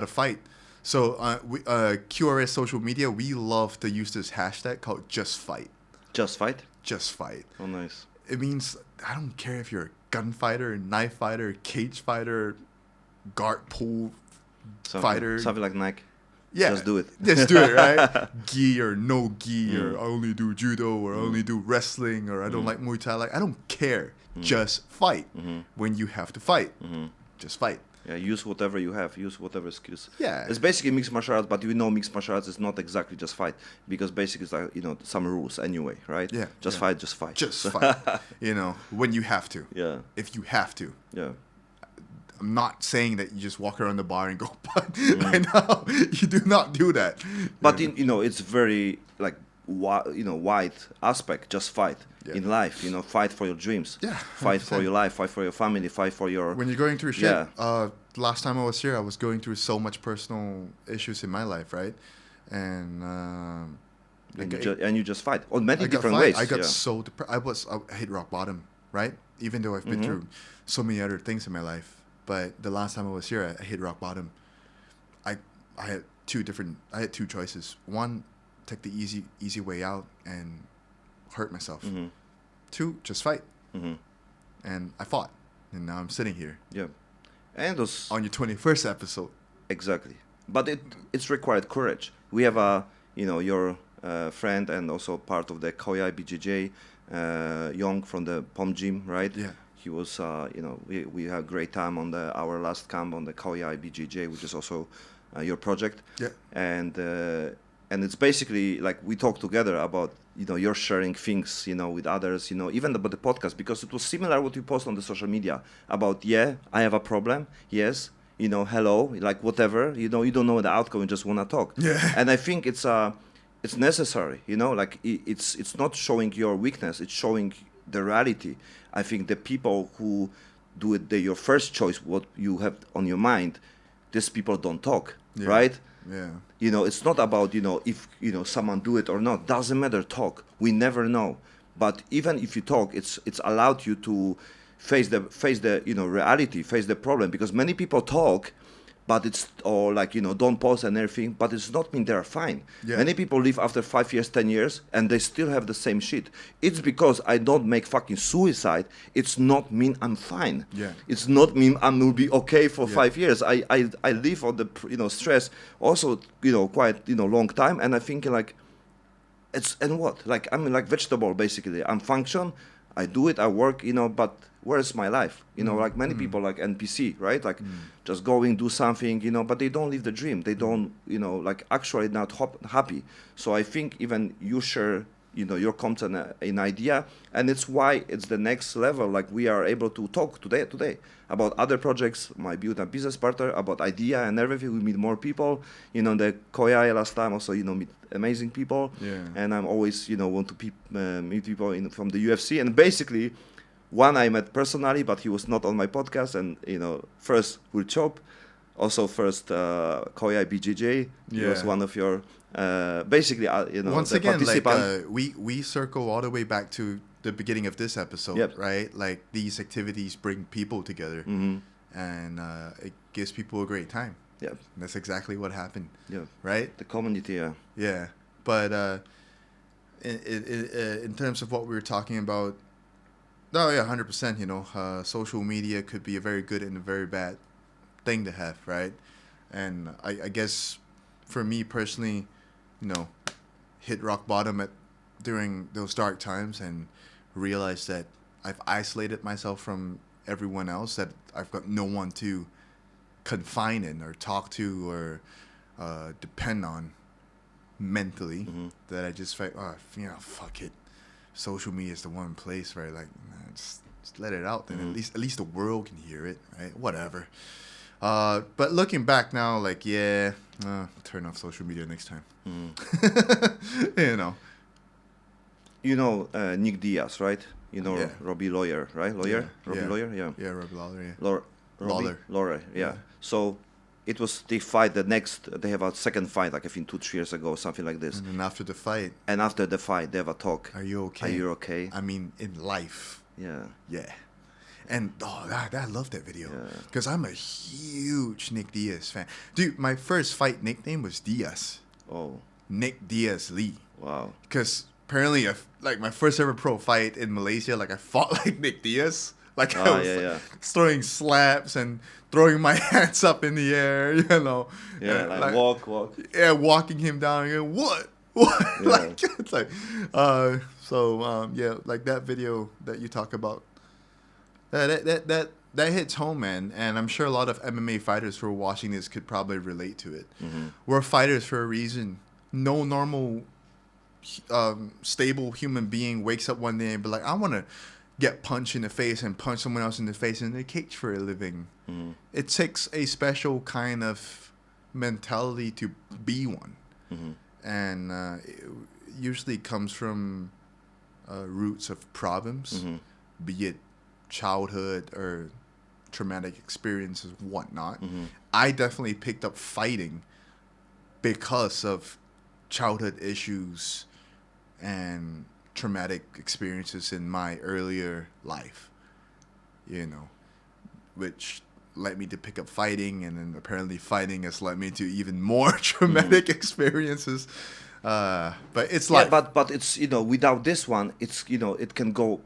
fight. So QRS social media, we love to use this hashtag called Just Fight. Just fight? Just Fight. Oh, nice. It means I don't care if you're a gunfighter, knife fighter, cage fighter, guard pool fighter. Something like Nike. Yeah, just do it. Just do it, right? Gi or no gi, or I only do judo, or I only do wrestling, or I don't like Muay Thai. Like I don't care. Just fight. When you have to fight, just fight. Yeah, use whatever you have. Use whatever skills. Yeah. It's basically mixed martial arts, but mixed martial arts is not exactly just fight, because basically it's like, some rules anyway, right? Yeah. Just fight, just fight. Just fight. When you have to. Yeah. If you have to. Yeah. I'm not saying that you just walk around the bar and go, but I know you do not do that. But it's very like wide aspect. Just fight in life. Fight for your dreams. Yeah, Fight for your life. Fight for your family. Fight for your. When you're going through shit. Yeah. Last time I was here, I was going through so much personal issues in my life, right? And you just fight on many different ways. I got so depressed. I hit rock bottom, right? Even though I've been through so many other things in my life. But the last time I was here, I hit rock bottom. I had two choices. One, take the easy way out and hurt myself. 2, just fight. And I fought, and now I'm sitting here. Yeah, and those on your 21st episode. Exactly, but it's required courage. We have your friend and also part of the Khao Yai BJJ, Young from the Pom Gym, right? Yeah. He was, we had a great time on our last camp on the Khao Yai BJJ, which is also your project. Yeah. And it's basically like we talk together about, you're sharing things, with others, even about the podcast, because it was similar what you post on the social media about, I have a problem. Yes. Hello, like whatever, you don't know the outcome. You just want to talk. Yeah. And I think it's necessary, like it's not showing your weakness. It's showing the reality. I think the people who do it, your first choice, what you have on your mind, these people don't talk, right? Yeah. It's not about, if, someone do it or not. Doesn't matter, talk. We never know. But even if you talk, it's allowed you to face the reality, face the problem. Because many people talk, but it's don't post and everything, but it's not mean they're fine. Yeah. Many people live after 5 years, 10 years, and they still have the same shit. It's because I don't make fucking suicide. It's not mean I'm fine. Yeah. It's not mean I will be okay for 5 years. I live on the stress also quite long time, and I think like it's and what like I'm like vegetable basically. I'm function. I do it, I work, but where's my life? Like many people, like NPC, right? Like just going, do something, but they don't live the dream. They don't, like actually not happy. So I think even you share, your content, an idea, and it's why it's the next level. Like we are able to talk today about other projects, my build and business partner, about idea and everything. We meet more people, the Koyai last time also, meet amazing people. Yeah. And I'm always, want to meet people from the UFC. And basically, one I met personally, but he was not on my podcast. And, first Will Chop, also first Koyai BJJ. He was one of your, basically, Once the again, like participant. we circle all the way back to the beginning of this episode, Yep. right? Like these activities bring people together, and it gives people a great time. Yeah, And that's exactly what happened, yeah. right? The community, yeah. Yeah, but in terms of what we were talking about, no, yeah, 100%. Social media could be a very good and a very bad thing to have, right? And I guess for me personally, hit rock bottom during those dark times and realized that I've isolated myself from everyone else, that I've got no one to confine in or talk to or depend on mentally, that I just felt, fuck it. Social media is the one place where just let it out, then at least the world can hear it, right? Whatever. But looking back now, turn off social media next time. Nick Diaz, right? Yeah. Robbie Lawyer, right? Lawyer? Yeah, Robbie yeah. Lawyer, yeah. Yeah, Robbie Lawler, yeah. Robbie? Lawler, yeah. Yeah. So it was they fight they have a second fight, like I think 2-3 years ago, something like this. And then after the fight, And after the fight, they have a talk. are you okay? Are you okay? I mean, in life, Yeah. yeah. And I love that video Yeah. because I'm a huge Nick Diaz fan. Dude, my first fight nickname was Diaz. Oh, Nick Diaz Lee. wow. Because apparently, my first ever pro fight in Malaysia, I fought like Nick Diaz. I was yeah. throwing slaps and throwing my hands up in the air, Yeah, And, walk. Yeah, walking him down and going, what? Yeah. It's like, like that video that you talk about, that hits home, man. And I'm sure a lot of MMA fighters who are watching this could probably relate to it. We're fighters for a reason. No normal, stable human being wakes up one day and be like, I want to get punched in the face and punch someone else in the face in the cage for a living. It takes a special kind of mentality to be one. And it usually comes from roots of problems, be it childhood or traumatic experiences, whatnot. I definitely picked up fighting because of childhood issues and traumatic experiences in my earlier life, which led me to pick up fighting, and then apparently fighting has led me to even more traumatic experiences. But it's Yeah, like, but it's without this one, it's it can go,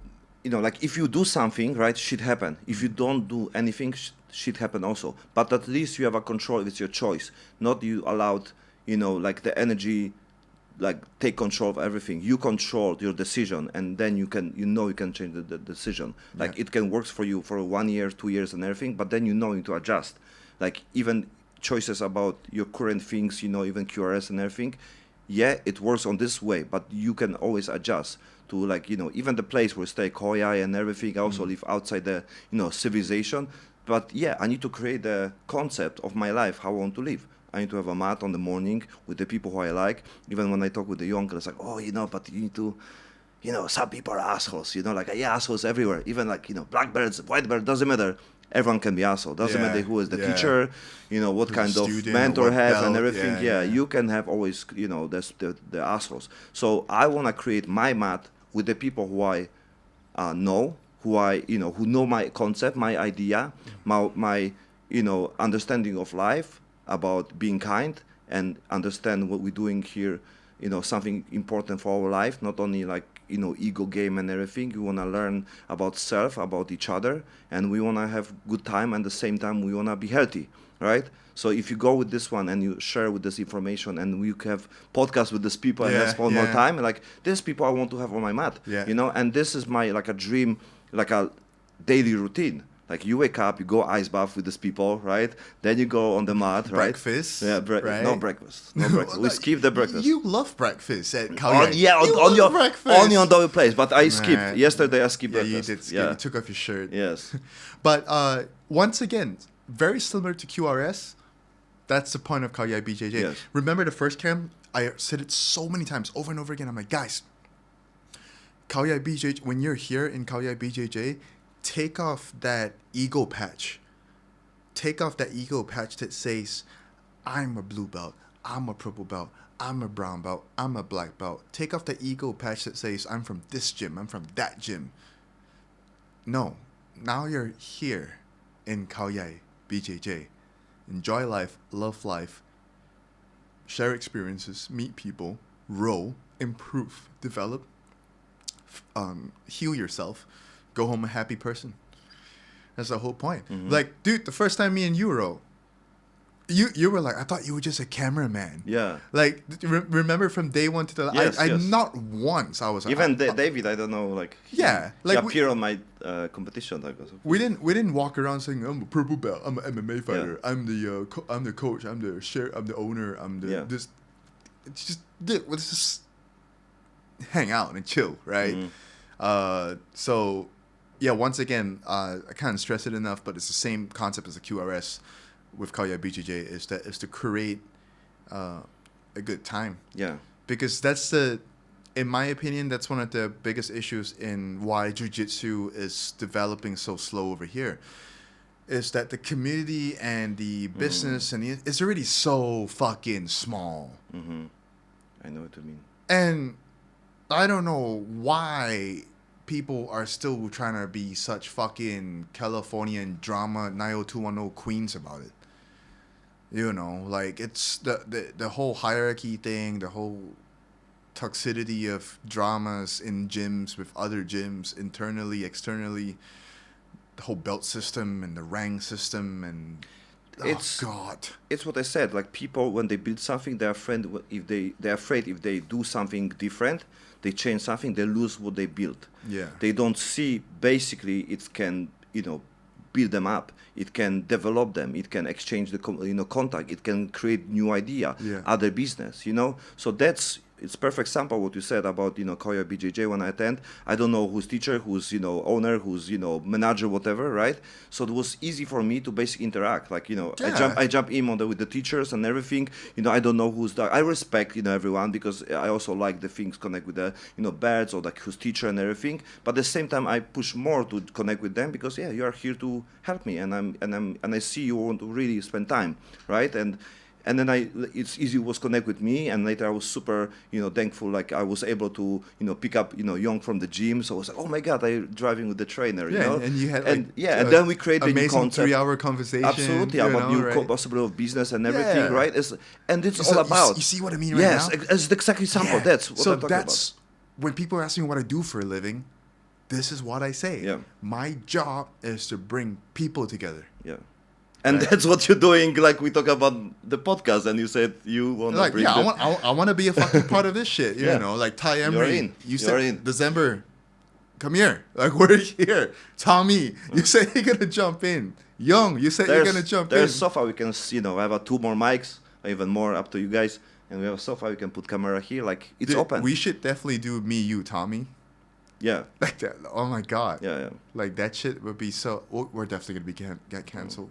like if you do something, right, shit happen. If you don't do anything, shit happen also. But at least you have a control. It's your choice, not you allowed, like the energy, like take control of everything. You control your decision, and then you can you can change the decision. Like Yeah. it can work for you for 1 year, 2 years, and everything. But then you need to adjust. Like even choices about your current things, even QRS and everything. Yeah, it works on this way, but you can always adjust to even the place where stay Koyai and everything. I also live outside the civilization. But yeah, I need to create the concept of my life, how I want to live. I need to have a mat on the morning with the people who I like. Even when I talk with the young, it's like, but you need to, some people are assholes, assholes everywhere. Even black belts, white belt, doesn't matter. Everyone can be asshole. Doesn't Yeah, matter who is the yeah. teacher, what Who's kind the of student, mentor what have and belt, everything. yeah. You can have always, the assholes. So I want to create my mat with the people who I know, who know my concept, my idea, my understanding of life, about being kind, and understand what we're doing here, something important for our life, not only ego game and everything. We want to learn about self, about each other, and we want to have good time, and at the same time we want to be healthy. right? So if you go with this one and you share with this information and you have podcasts with these people and Yeah, let's spend more yeah. time, like these people I want to have on my mat, Yeah. you know, and this is my like a dream, like a daily routine. Like you wake up, you go ice bath with these people, right? Then you go on the mat, right? Breakfast, Yeah, right? no breakfast, no breakfast. We skip the breakfast. You love breakfast at Khao On, Yai. yeah, You on love your breakfast. only on the place, but I skipped Man. yesterday. I skipped Yeah, breakfast. you did skip. Yeah. You took off your shirt. Yes. But once again, very similar to QRS. That's the point of Khao Yai BJJ. Yes. Remember the first camp? I said it so many times, over and over again. I'm like, guys, Khao Yai BJJ, when you're here in Khao Yai BJJ, take off that ego patch. Take off that ego patch that says, I'm a blue belt, I'm a purple belt, I'm a brown belt, I'm a black belt. Take off the ego patch that says, I'm from this gym, I'm from that gym. No. Now you're here in Khao Yai BJJ. Enjoy life, love life, share experiences, meet people, grow, improve, develop, heal yourself, go home a happy person. That's the whole point. Mm-hmm. Like, dude, the first time me and you rode, you were like, I thought you were just a cameraman. Yeah. Like, remember from day one to the Yes, I yes. not once I was like, Even David, I don't know, like Yeah, he like appeared on my competition. Like, we didn't walk around saying I'm a purple belt, I'm an MMA fighter, I'm the coach, I'm the owner, I'm the Yeah. this. It's just let's just hang out and chill, right? Mhm. So yeah, once again, I can't stress it enough, but it's the same concept as the QRS with Khao Yai BJJ is to create a good time, Yeah. because that's in my opinion, that's one of the biggest issues in why jiu-jitsu is developing so slow over here, is that the community and the business it's already so fucking small. Mm-hmm. I know what you mean. And I don't know why people are still trying to be such fucking Californian drama 90210 queens about it. You know, like it's the whole hierarchy thing, the whole toxicity of dramas in gyms with other gyms, internally, externally, the whole belt system and the rank system, and It's- oh god. It's what I said. Like people, when they build something, they're afraid they're afraid if they do something different, they change something, they lose what they built. Yeah. They don't see basically it can build them up. It can develop them. It can exchange the contact. It can create new idea, Yeah. other business. So it's perfect example what you said about Khao Yai BJJ when I attend. I don't know who's teacher, who's owner, who's manager, whatever, right? So it was easy for me to basically interact. Like Yeah. I jump in with the teachers and everything. I don't know who's I respect everyone, because I also like the things connect with the birds or like who's teacher and everything. But at the same time I push more to connect with them, because you are here to help me, and I see you want to really spend time, right? And then it's easy was connect with me, and later I was super thankful, like I was able to pick up Young from the gym. So I was like, oh my god, I driving with the trainer. Yeah, and you had and like and then we create a new amazing concept. 3-hour conversation. Absolutely, about new right? possibility of business and everything, Yeah. right? And it's So all about. you see what I mean right yes, now? it's exactly example. Yeah. That's what so I'm talking that's when people ask me what I do for a living. This is what I say. Yeah. My job is to bring people together. Yeah. And Right. that's what you're doing. Like we talk about the podcast, and you said you want to Like, bring. yeah, the, I want to be a fucking part of this shit. You Yeah. know, like Ty You're Emery. in. You You're said in. December. Come here. Like we're here. Tommy, you said you're gonna jump in. Young, you said you're gonna jump in. There's sofa we can I have 2 more mics, even more up to you guys, and we have a sofa we can put camera here. Like it's Dude, open. We should definitely do me, you, Tommy. yeah, Like that. Oh my god. yeah. Like that shit would be so. We're definitely gonna be get canceled.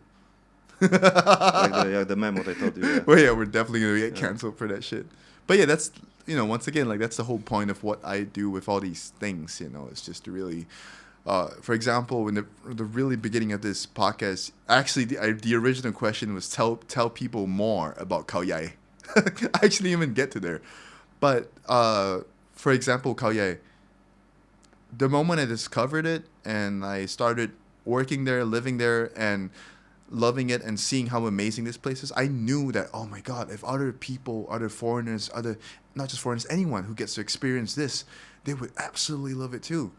Like the memo I told you. Yeah. Well, yeah, we're definitely gonna get canceled for that shit. But yeah, that's once again, like that's the whole point of what I do with all these things. It's just to really, for example, in the really beginning of this podcast, actually the original question was tell people more about Khao Yai. I actually didn't even get to there, but for example, Khao Yai. The moment I discovered it and I started working there, living there, and loving it and seeing how amazing this place is, I knew that, oh my God, if other people, other foreigners, not just foreigners, anyone who gets to experience this, they would absolutely love it too.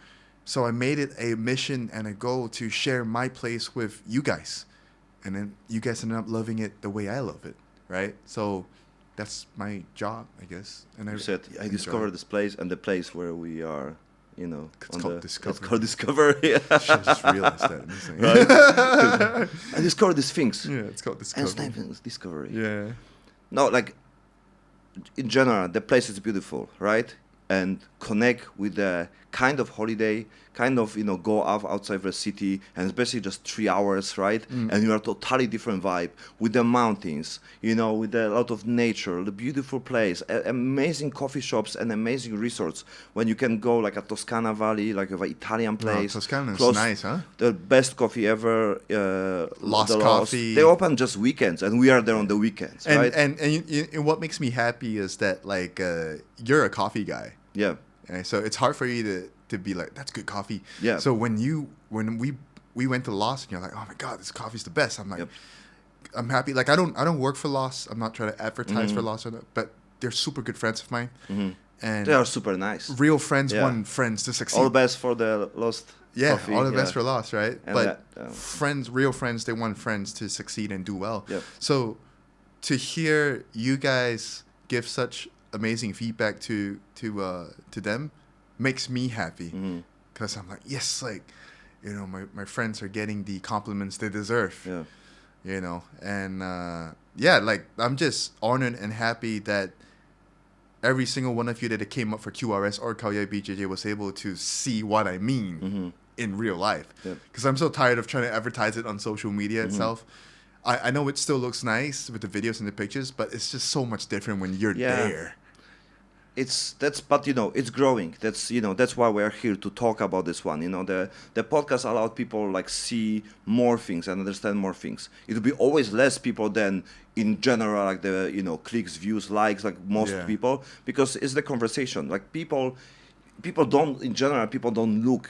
So I made it a mission and a goal to share my place with you guys and then you guys ended up loving it the way I love it, right? So that's my job, I guess. And You said I discovered this place and the place where we are, It's called Discover. It's called Discover. Yeah. I should have just realized that. Right? I discovered these things. Yeah, it's called And Discover. its name is Discovery. Yeah. No, like in general, the place is beautiful, right? And connect with the kind of holiday, kind of, go outside the city, and especially just 3 hours, right? And you are totally different vibe with the mountains, with a lot of nature, the beautiful place, amazing coffee shops and amazing resorts. When you can go like a Toscana Valley, like an Italian place. Toscana is close- nice, huh? The best coffee ever. Lost the Coffee. They open just weekends, and we are there on the weekends, And right? and what makes me happy is that like you're a coffee guy. Yeah. And so it's hard for you to be like, that's good coffee. Yeah. So when we went to Lost and you're like, oh my God, this coffee's the best. I'm like, Yep. I'm happy. Like I don't work for Lost. I'm not trying to advertise for Lost, but they're super good friends of mine. And They are super nice. real friends Yeah. want friends to succeed. All the best for the Lost Yeah, Coffee. all the best yeah. for Lost, right? And But that, friends, real friends, they want friends to succeed and do well. Yep. So to hear you guys give such amazing feedback to them makes me happy because I'm like, yes, like my friends are getting the compliments they deserve. Yeah. And like I'm just honored and happy that every single one of you that came up for QRS or Kauai BJJ was able to see what I mean in real life. Yep. Because I'm so tired of trying to advertise it on social media itself. I know it still looks nice with the videos and the pictures, but it's just so much different when you're Yeah. there. But it's growing. That's why we're here to talk about this one. The podcast allowed people like see more things and understand more things. It will be always less people than in general, like the clicks, views, likes, like most Yeah. people, because it's the conversation. Like people don't look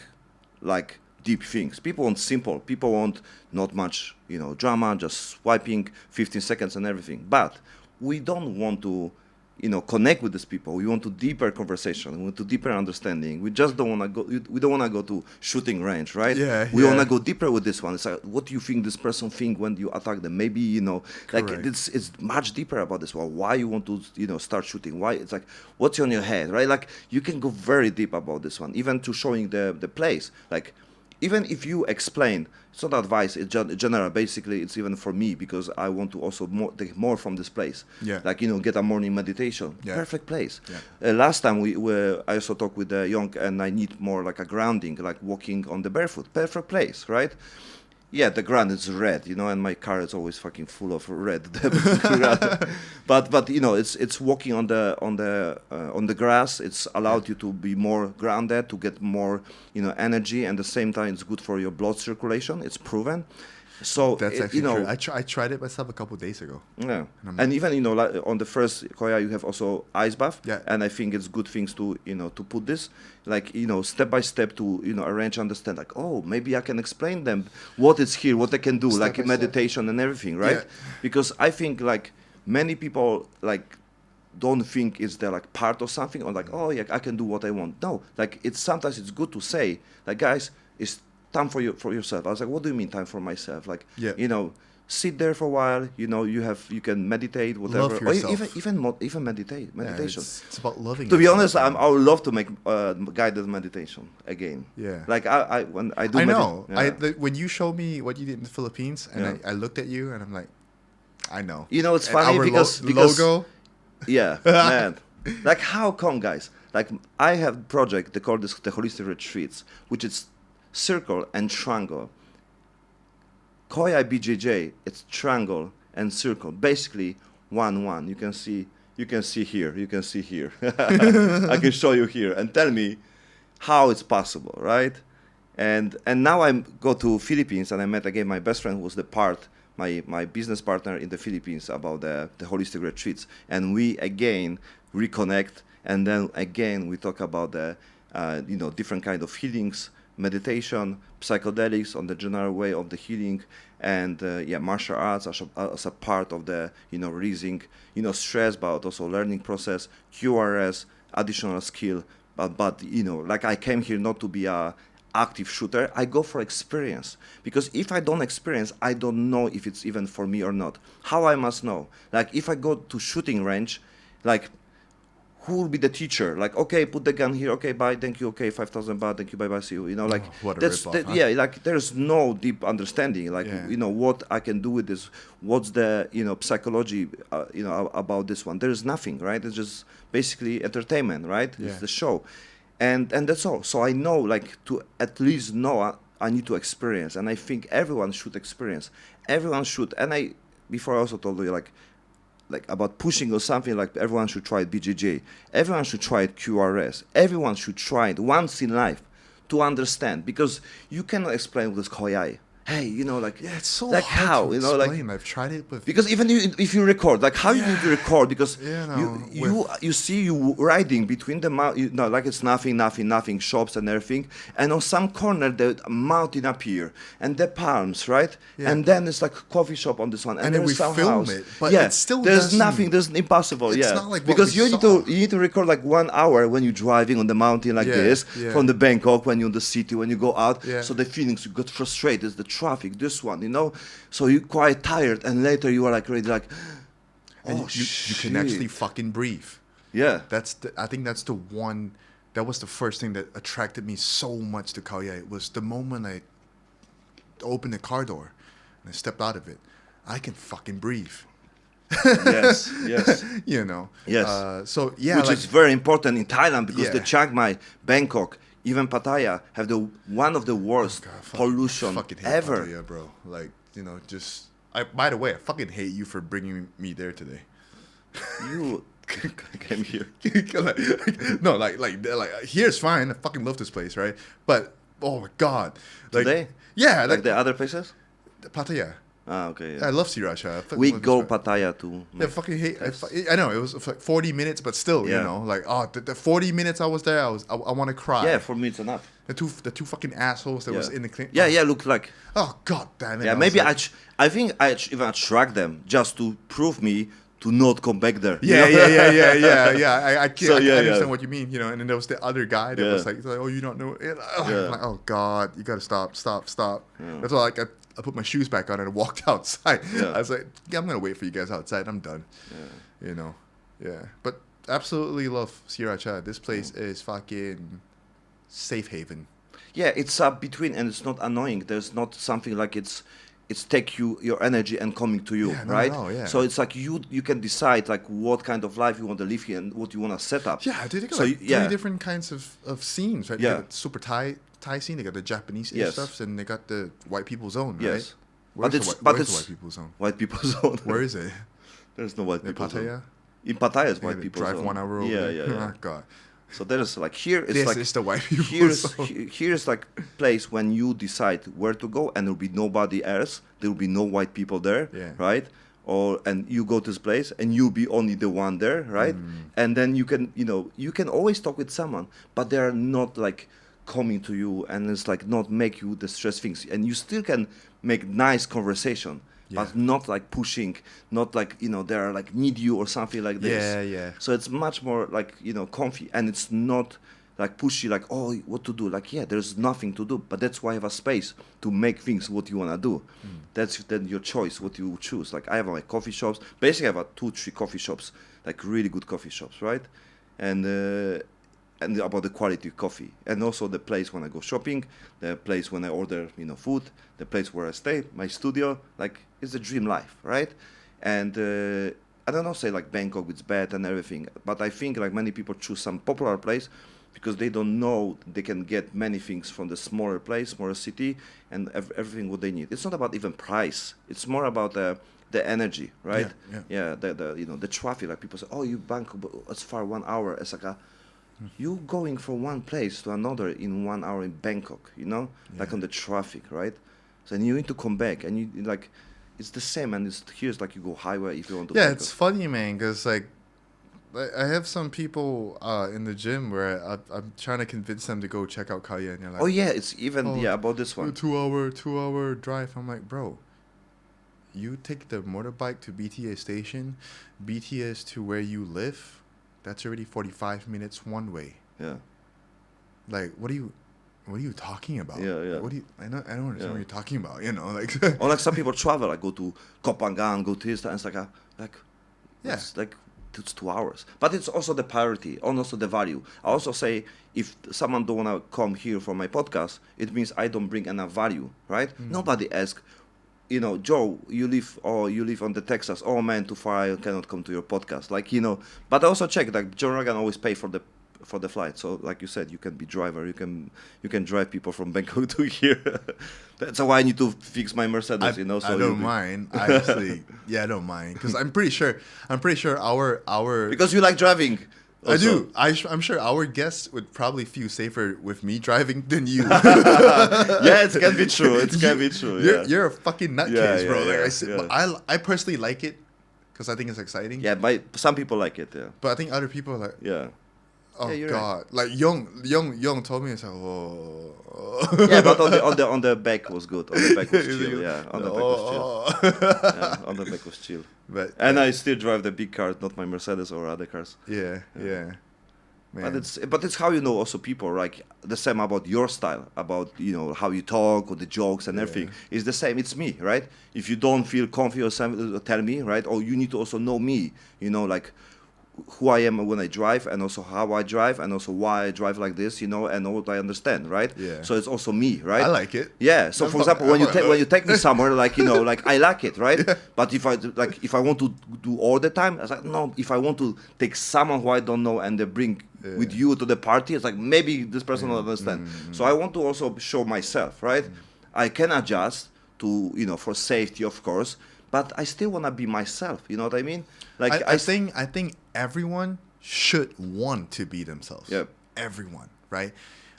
like deep things. People want simple. People want not much, drama, just swiping 15 seconds and everything. But we don't want to, connect with these people. We want to deeper conversation. We want to deeper understanding. We just don't want to go. We don't want to go to shooting range, right? Yeah, We yeah. want to go deeper with this one. It's like, what do you think this person think when you attack them? Maybe like Correct. it's much deeper about this one. Why you want to start shooting? Why it's like what's on your head, right? Like you can go very deep about this one, even to showing the place, like. Even if you explain, it's not advice, it's general. Basically, it's even for me because I want to also take more from this place. Yeah. Like, get a morning meditation. Yeah. Perfect place. Yeah. Last time I also talked with Young and I need more like a grounding, like walking on the barefoot. Perfect place, right? Yeah, the ground is red, and my car is always fucking full of red. but it's walking on the grass. It's allowed you to be more grounded, to get more energy, and at the same time it's good for your blood circulation. It's proven. So That's actually true. I tried it myself a couple of days ago. yeah, and even like on the first Koya you have also ice bath. Yeah. And I think it's good things to to put this like step by step to arrange, understand, like, oh, maybe I can explain them what is here, what they can do, Step like by step. meditation and everything, right? Yeah. Because I think like many people like don't think it's their like part of something, or like, oh yeah, I can do what I want. No, like sometimes it's good to say, like, guys, it's time for yourself. I was like, what do you mean time for myself? Like, Yeah. sit there for a while. You can meditate, whatever. Love Or yourself. even meditation. Yeah, it's about loving To be yourself. honest, I would love to make guided meditation again. Yeah. Like when I do. I know. Yeah. When you showed me what you did in the Philippines, and Yeah. I looked at you, and I'm like, I know. It's And funny our because logo. Yeah, man. Like, how come, guys? Like, I have project they call this the holistic retreats, which is circle and triangle. Koya BJJ, it's triangle and circle, basically 1-1. You can see here. You can see here. I can show you here and tell me how it's possible, right? And now I go to Philippines and I met again my best friend who was my business partner in the Philippines about the holistic retreats, and we again reconnect, and then again we talk about the different kind of healings, meditation, psychedelics on the general way of the healing, and martial arts as a part of the releasing stress, but also learning process, QRS, additional skill, but like I came here not to be a active shooter, I go for experience. Because if I don't experience, I don't know if it's even for me or not. How I must know? Like if I go to shooting range, like who will be the teacher? Like, okay, put the gun here. Okay, bye, thank you. Okay, 5,000 baht, thank you, bye, bye, see you. You know, like what a that's ripoff, huh? yeah, like there's no deep understanding. Like Yeah. you know what I can do with this. What's the psychology about this one? There's nothing, right? It's just basically entertainment, right? Yeah. It's the show, and that's all. So I know, like to at least know, I need to experience, and I think everyone should experience. Everyone should, and I before I also told you like about pushing or something, like everyone should try it BJJ. Everyone should try it QRS. Everyone should try it once in life to understand, because you cannot explain with Khoi Ai. Hey, like Yeah, it's so like hard how to explain. I've tried it with because even if you record, like how you need to record, because no, you see you riding between the like it's nothing shops and everything, and on some corner the mountain appear and the palms, right? Yeah. And then it's like coffee shop on this one, And then there's we some film house. it, but yeah, it still there's doesn't- nothing, there's impossible. It's yeah, not like what because we you need saw. to record like 1 hour when you're driving on the mountain like Yeah, this yeah. from the Bangkok, when you're in the city, when you go out. Yeah. So the feelings, you got frustrated, the traffic, this one, so you're quite tired, and later you are like ready, like, and oh, you can actually shit. fucking breathe. Yeah. I think that's the one. That was the first thing that attracted me so much to Khao Yai. It was the moment I opened the car door and I stepped out of it. I can fucking breathe. Yes. Yes. Yes. So yeah, Which like, is very important in Thailand, because Yeah. the Chiang Mai, Bangkok, even Pattaya have one of the worst God, pollution fucking hate ever. Pattaya, bro. Like, just. By the way, I fucking hate you for bringing me there today. You came here. No, like here's fine. I fucking love this place, right? But oh my god, like Today? yeah, Like the other places? Pattaya. Ah, okay. I Yeah. love Sriracha. I fucking We love go this place. Pattaya too. Yeah, I fucking hate. I know it was like 40 minutes, but still, Yeah. like the 40 minutes I was there, I want to cry. Yeah, for me it's enough. The two fucking assholes that was Yeah. in the clinic. Yeah, look like. Oh god damn it. Yeah, was maybe like, I think I even attract them just to prove me to not come back there. you Yeah, know? yeah. I can't. So, I yeah, understand yeah. what you mean, And then there was the other guy that Yeah. was like, "Oh, you don't know." It. I'm Yeah. like, oh God, you gotta stop. That's why, like, I put my shoes back on and I walked outside. Yeah. I was like, yeah, I'm gonna wait for you guys outside. I'm done. Yeah. Yeah. But absolutely love Sriracha. This place is fucking safe haven. Yeah, it's up between, and it's not annoying. There's not something like it's take your energy and coming to you, Yeah, not right? at all, yeah. So it's like you can decide like what kind of life you want to live here and what you want to set up. Yeah, dude, they got So like yeah. three different kinds of scenes, right? They Yeah. got super Thai scene. They got the Japanese Yes. stuff, and they got the white people zone, right? Yes. Where's But the, it's- but where's the it's- white people zone? White people zone. Where is it? There's no white In people zone. Pattaya? In Pattaya is Yeah, white they people drive zone. 1 hour over Yeah, there. yeah, yeah. Oh, God. So there's like here it's This like is the white people zone. here's like place when you decide where to go, and there'll be nobody else. There will be no white people there, Yeah. right? And you go to this place and you be only the one there, right? And then you can always talk with someone, but they are not like coming to you, and it's like not make you the stress things, and you still can make nice conversation. Yeah. But not like pushing, not like they are like need you or something like this. Yeah, yeah. So it's much more like comfy, and it's not like pushy, like what to do. Like there's nothing to do, but that's why I have a space to make things what you wanna do. That's then your choice, what you choose. Like I have my coffee shops. Basically, I have 2-3 coffee shops, like really good coffee shops, right? And about the quality of coffee, and also the place when I go shopping, the place when I order food, the place where I stay, my studio. Like it's a dream life, right? And I don't know, say like Bangkok it's bad and everything, but I think like many people choose some popular place because they don't know they can get many things from the smaller place, smaller city, and everything what they need. It's not about even price. It's more about the energy, right? Yeah. The traffic. Like people say, oh, you Bangkok, but it's far 1 hour. It's like you going from one place to another in 1 hour in Bangkok, like on the traffic, right? So and you need to come back, and you like, it's the same, and here's like you go highway if you want to. Yeah, Bangkok. it's funny, man, because like I have some people in the gym where I'm trying to convince them to go check out Khao Yai, and they're like, Oh yeah, it's even Oh, about this one. 2 hour drive. I'm like, bro, you take the motorbike to BTS station, BTS to where you live, that's already 45 minutes one way. Yeah. Like, what do you what are you talking about? Yeah, yeah. What do you? I don't understand Yeah. what you're talking about. You know, like Or like some people travel, like go to Kopangan, go to this, and it's like Yeah. it's like it's 2 hours. But it's also the priority, and also the value. I also say if someone don't wanna come here for my podcast, it means I don't bring enough value, right? Nobody asks, Joe, you live on the Texas. Oh man, too far. I cannot come to your podcast. Like but I also check like Joe Rogan always pay for the flight. So like you said, you can be driver. You can drive people from Bangkok to here. That's why I need to fix my Mercedes. So I don't mind. I actually, I don't mind because I'm pretty sure our because you like driving. I also. do. I'm sure our guests would probably feel safer with me driving than you. Yeah, it can be true. It can be true. Yeah. You're a fucking nutcase, Yeah, bro. yeah, Like yeah, I said, yeah. but I personally like it because I think it's exciting. Yeah, some people like it. Yeah. But I think other people are like, Yeah. oh Yeah, you're god, like Young told me it's like, oh. Yeah, but on the back was good. On the back was Is it chill. good? Yeah, on the back was chill. Oh. Yeah, on the back was chill. But And I still drive the big car, not my Mercedes or other cars. yeah. Man. But it's how you know also people, like the same about your style, about how you talk or the jokes and Yeah. everything. It's the same. It's me, right? If you don't feel comfy or something, tell me, right? Or you need to also know me, like who I am when I drive, and also how I drive, and also why I drive like this, and what I understand, right? Yeah. So it's also me, right? I like it. Yeah. So I'm for fucking- example, when I'm you take me somewhere, like like I like it, right? Yeah. But if I want to do all the time, I was like, no. If I want to take someone who I don't know and they bring with you to the party, it's like maybe this person will understand. So I want to also show myself, right? I can adjust to for safety, of course, but I still want to be myself. You know what I mean? Like I think everyone should want to be themselves. Yep. Everyone, right?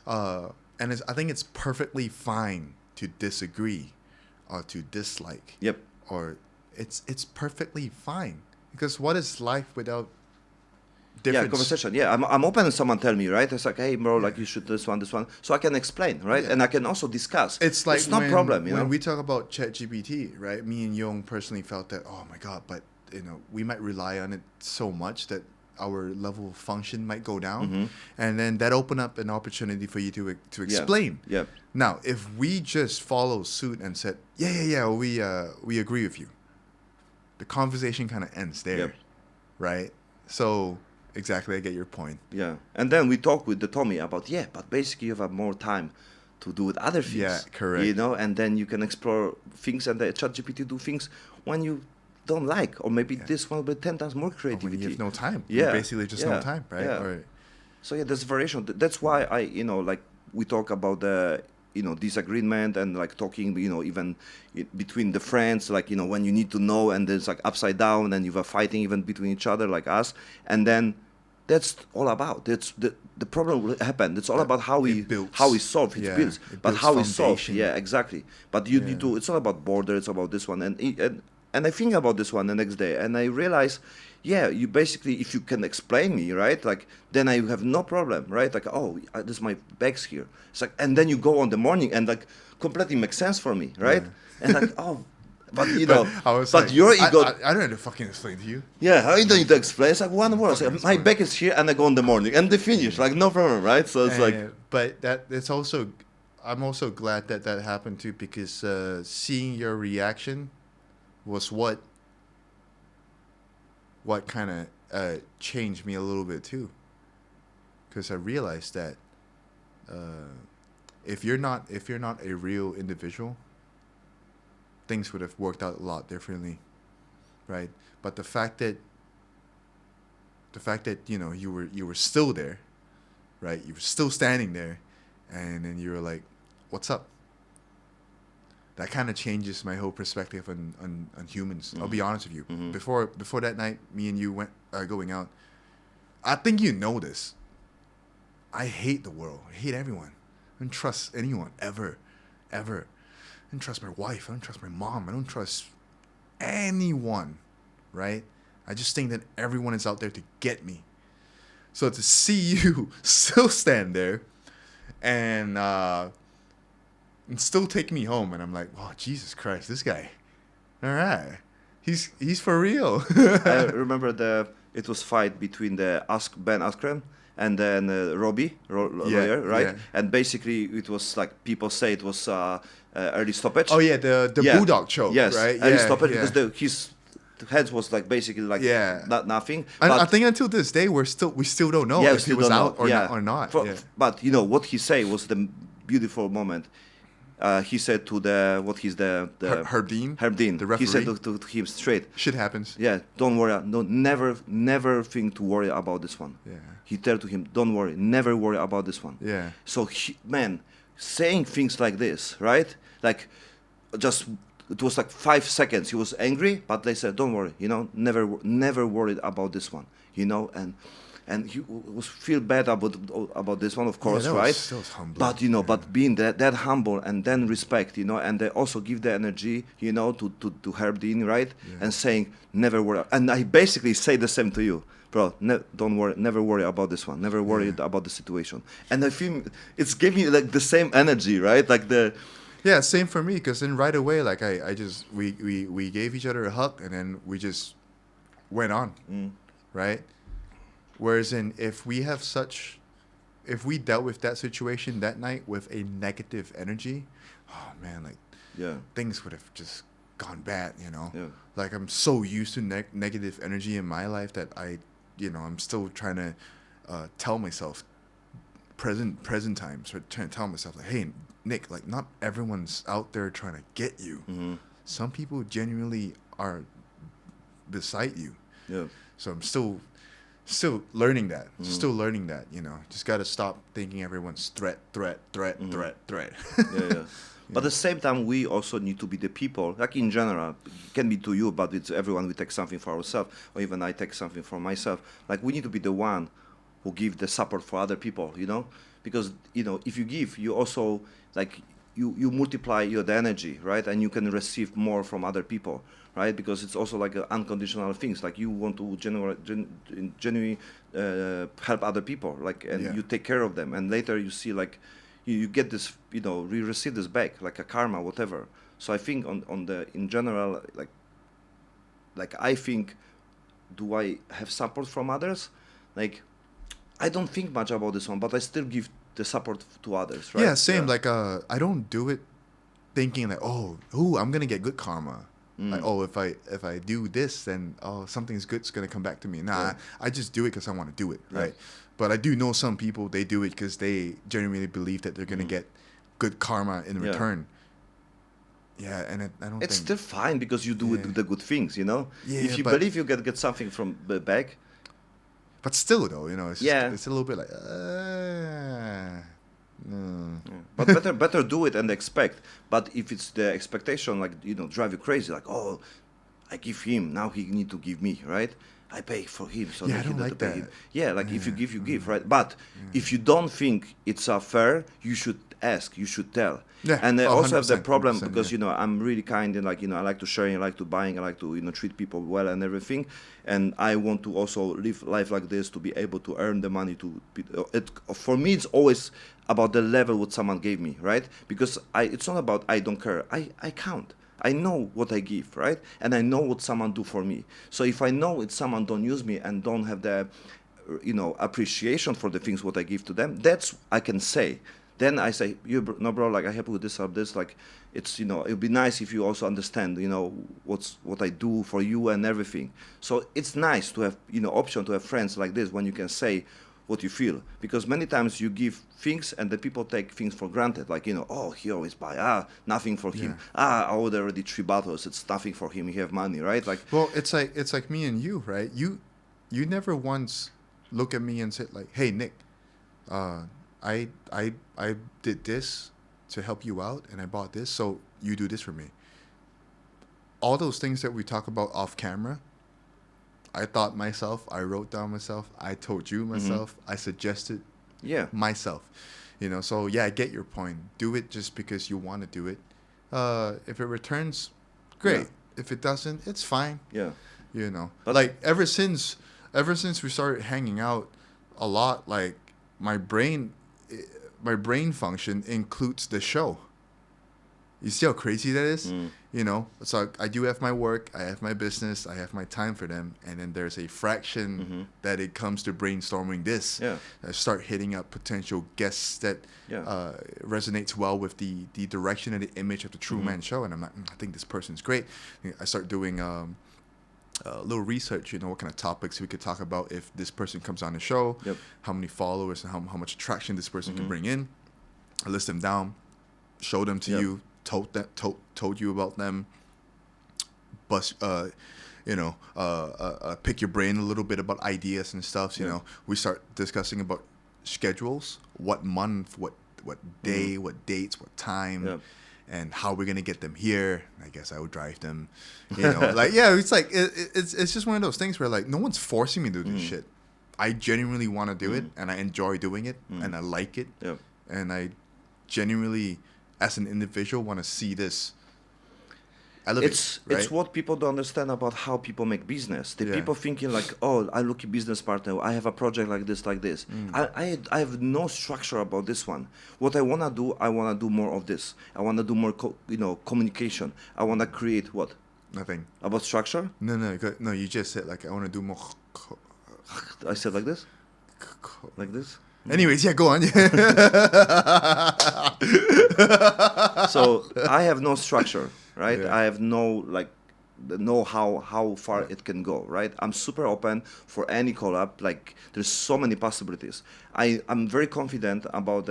And I think it's perfectly fine to disagree or to dislike. Yep. Or it's perfectly fine because what is life without Yeah, difference? conversation. Yeah, I'm open and someone tell me, right? It's like, hey, bro, like you should this one, so I can explain, right? Yeah. And I can also discuss. It's like no when, problem, when we talk about ChatGPT, right? Me and Young personally felt that, oh my god, but we might rely on it so much that our level of function might go down, and then that opened up an opportunity for you to explain. Yeah. Now, if we just follow suit and said, yeah, we agree with you, the conversation kind of ends there, Yep. right? So exactly, I get your point. Yeah, and then we talk with the Tommy about but basically you have more time to do with other things. Yeah, correct. And then you can explore things, and the ChatGPT do things when you don't like, or maybe this one will be 10 times more Or when creativity. you have no time. Yeah, Basically just no time, right? yeah. Or, So yeah, there's variation. That's why I, like we talk about the, disagreement and like talking, even between the friends, like when you need to know, and there's like upside down, and you are fighting even between each other, like us, and then that's all about. It's the problem will happen. It's all about how we solve. It Yeah, builds, it but builds how we solve. foundation. Yeah, exactly. But you need to. It's not about border. It's about this one, and I think about this one the next day, and I realize, you basically, if you can explain me, right, like, then I have no problem, right, like, this my bag's here. It's like, and then you go on the morning, and like, completely makes sense for me, right, and like, but I was but like, your ego, I don't have to fucking explain to you. yeah, I don't need to explain. It's like one word. It's like, my bag is here, and I go in the morning, and they finish, like, no problem, right? So it's like, But it's also, I'm also glad that happened too, because seeing your reaction was what kind of changed me a little bit too, because I realized that if you're not a real individual, things would have worked out a lot differently, right? But the fact that you were still there, right? You were still standing there, and then you were like, "What's up?" That kind of changes my whole perspective on humans. I'll be honest with you. Before that night, me and you went going out. I think you know this. I hate the world. I hate everyone. I don't trust anyone ever. I don't trust my wife. I don't trust my mom. I don't trust anyone, right? I just think that everyone is out there to get me. So to see you still stand there and still take me home, and I'm like, wow, Jesus Christ, this guy, all right, he's for real. I remember it was fight between the Ben Askren and then Robbie, Yeah, lawyer, right? yeah. And basically, it was like people say it was early stoppage. Oh yeah, the Yeah. bulldog choke, Yes, right? early Yeah, stoppage yeah. because his head was like basically like Yeah. not nothing. And I but- think until this day we still don't know yeah, we if he still was don't out know. or yeah. not or not. For- Yeah. But you know what he said was the beautiful moment. He said to Herb Dean, Herb Dean. the He said referee. to him straight. Shit happens. Yeah, don't worry. No, never think to worry about this one. Yeah. He told to him, don't worry, never worry about this one. Yeah. So man, saying things like this, right? Like, just it was like 5 seconds. He was angry, but they said, don't worry, you know, never worried about this one, you know, and he was feel bad about this one, of course, that right? was humbling. But you know, Yeah. but being that humble and then respect, you know, and they also give the energy, you know, to Herb Dean, right? Yeah. And saying never worry. And I basically say the same to you, bro. Don't worry, never worry about this one. Never worry about the situation. And I feel it's giving like the same energy, right? Like the Yeah, same for me. Because then right away, like I just we gave each other a hug and then we just went on, right? Whereas if we dealt with that situation that night with a negative energy, oh man, like yeah. things would have just gone bad, you know. Yeah. Like I'm so used to negative energy in my life that I'm still trying to tell myself present times, or trying to tell myself like, hey, Nick, like not everyone's out there trying to get you. Mm-hmm. Some people genuinely are beside you. Yeah. So I'm still learning that. Still learning that, you know. Just got to stop thinking everyone's threat. Yeah, yeah. But at the same time, we also need to be the people, like in general, it can be to you, but it's everyone, we take something for ourselves, or even I take something for myself. Like, we need to be the one who give the support for other people, you know? Because, you know, if you give, you also, like, you multiply the energy, right? And you can receive more from other people, right? Because it's also like unconditional things. Like, you want to genuinely help other people, like, and Yeah. you take care of them. And later you see, like, you get this, you know, we receive this back, like a karma, whatever. So I think in general, like I think, do I have support from others? Like, I don't think much about this one, but I still give the support to others, right? Yeah, same. Like I don't do it thinking like, I'm gonna get good karma. Like, if I do this, then something's good's gonna come back to me. Nah, Yeah. I just do it because I want to do it, Yeah. right? But I do know some people, they do it because they genuinely believe that they're gonna get good karma in Yeah. return. Yeah, and I don't It's think. still fine because you do Yeah. the good things, you know. Yeah, if you but- believe you get something from the back, But still, though, you know, it's Yeah. just, it's a little bit like, no. but better do it and expect. But if it's the expectation, like, you know, drive you crazy, like, oh, I give him, now he need to give me, right? I pay for him, so Yeah, that I he don't need like to pay that. him. Yeah, like if you Yeah. give, you give, right? But if you don't think it's fair, you should ask, you should tell. Yeah, And I also have the 100%, problem 100%, because yeah. you know I'm really kind and like, you know, I like to share, I like to buying, I like to, you know, treat people well and everything, and I want to also live life like this to be able to earn the money to. For me, it's always about the level what someone gave me, right? Because it's not about I don't care. I count. I know what I give, right? And I know what someone do for me. So if I know it's someone don't use me and don't have the, you know, appreciation for the things what I give to them, that's I can say. Then I say, no, bro, like I help with this or this, like it's, you know, it'd be nice if you also understand, you know, what I do for you and everything. So it's nice to have, you know, option to have friends like this when you can say what you feel, because many times you give things and the people take things for granted, like, you know, oh, he always buy, nothing for him, I ordered already 3 bottles, it's nothing for him, he have money, right? Like, Well, it's like me and you, right? You never once look at me and said like, "Hey, Nick, I did this to help you out, and I bought this, so you do this for me." All those things that we talk about off camera, I thought myself, I wrote down myself, I told you myself, I suggested yeah, myself, you know. So yeah, I get your point. Do it just because you want to do it. If it returns, great. Yeah. If it doesn't, it's fine. yeah, You know, But- like ever since we started hanging out a lot, like my brain function includes the show. You see how crazy that is? You know, so I do have my work, I have my business, I have my time for them, and then there's a fraction that it comes to brainstorming this. Yeah. I start hitting up potential guests that Yeah. resonates well with the direction and the image of the True Man Show, and I'm like, I think this person's great. I start doing a little research, you know, what kind of topics we could talk about if this person comes on the show, Yep. how many followers and how much attraction this person can bring in. I list them down, show them to Yep. you, told you about them, pick your brain a little bit about ideas and stuff. You know, we start discussing about schedules, what month, what day, what dates, what time, Yep. and how we're gonna get them here. I guess I would drive them. You know, like it's like it's just one of those things where like no one's forcing me to do this shit. I genuinely want to do it, and I enjoy doing it, and I like it, Yep. and I genuinely, as an individual, want to see this elevate. It's right? what people don't understand about how people make business. The Yeah. people thinking like, oh, I look at business partner. I have a project like this. I have no structure about this one. What I wanna do, I wanna do more of this. I wanna do more, communication. I wanna create what Nothing. about structure. No. You just said like I want to do more. I said like this, like this. Anyways, yeah, go on. So I have no structure, right? Yeah. I have no know how far it can go, right? I'm super open for any collab. Like there's so many possibilities. I'm very confident about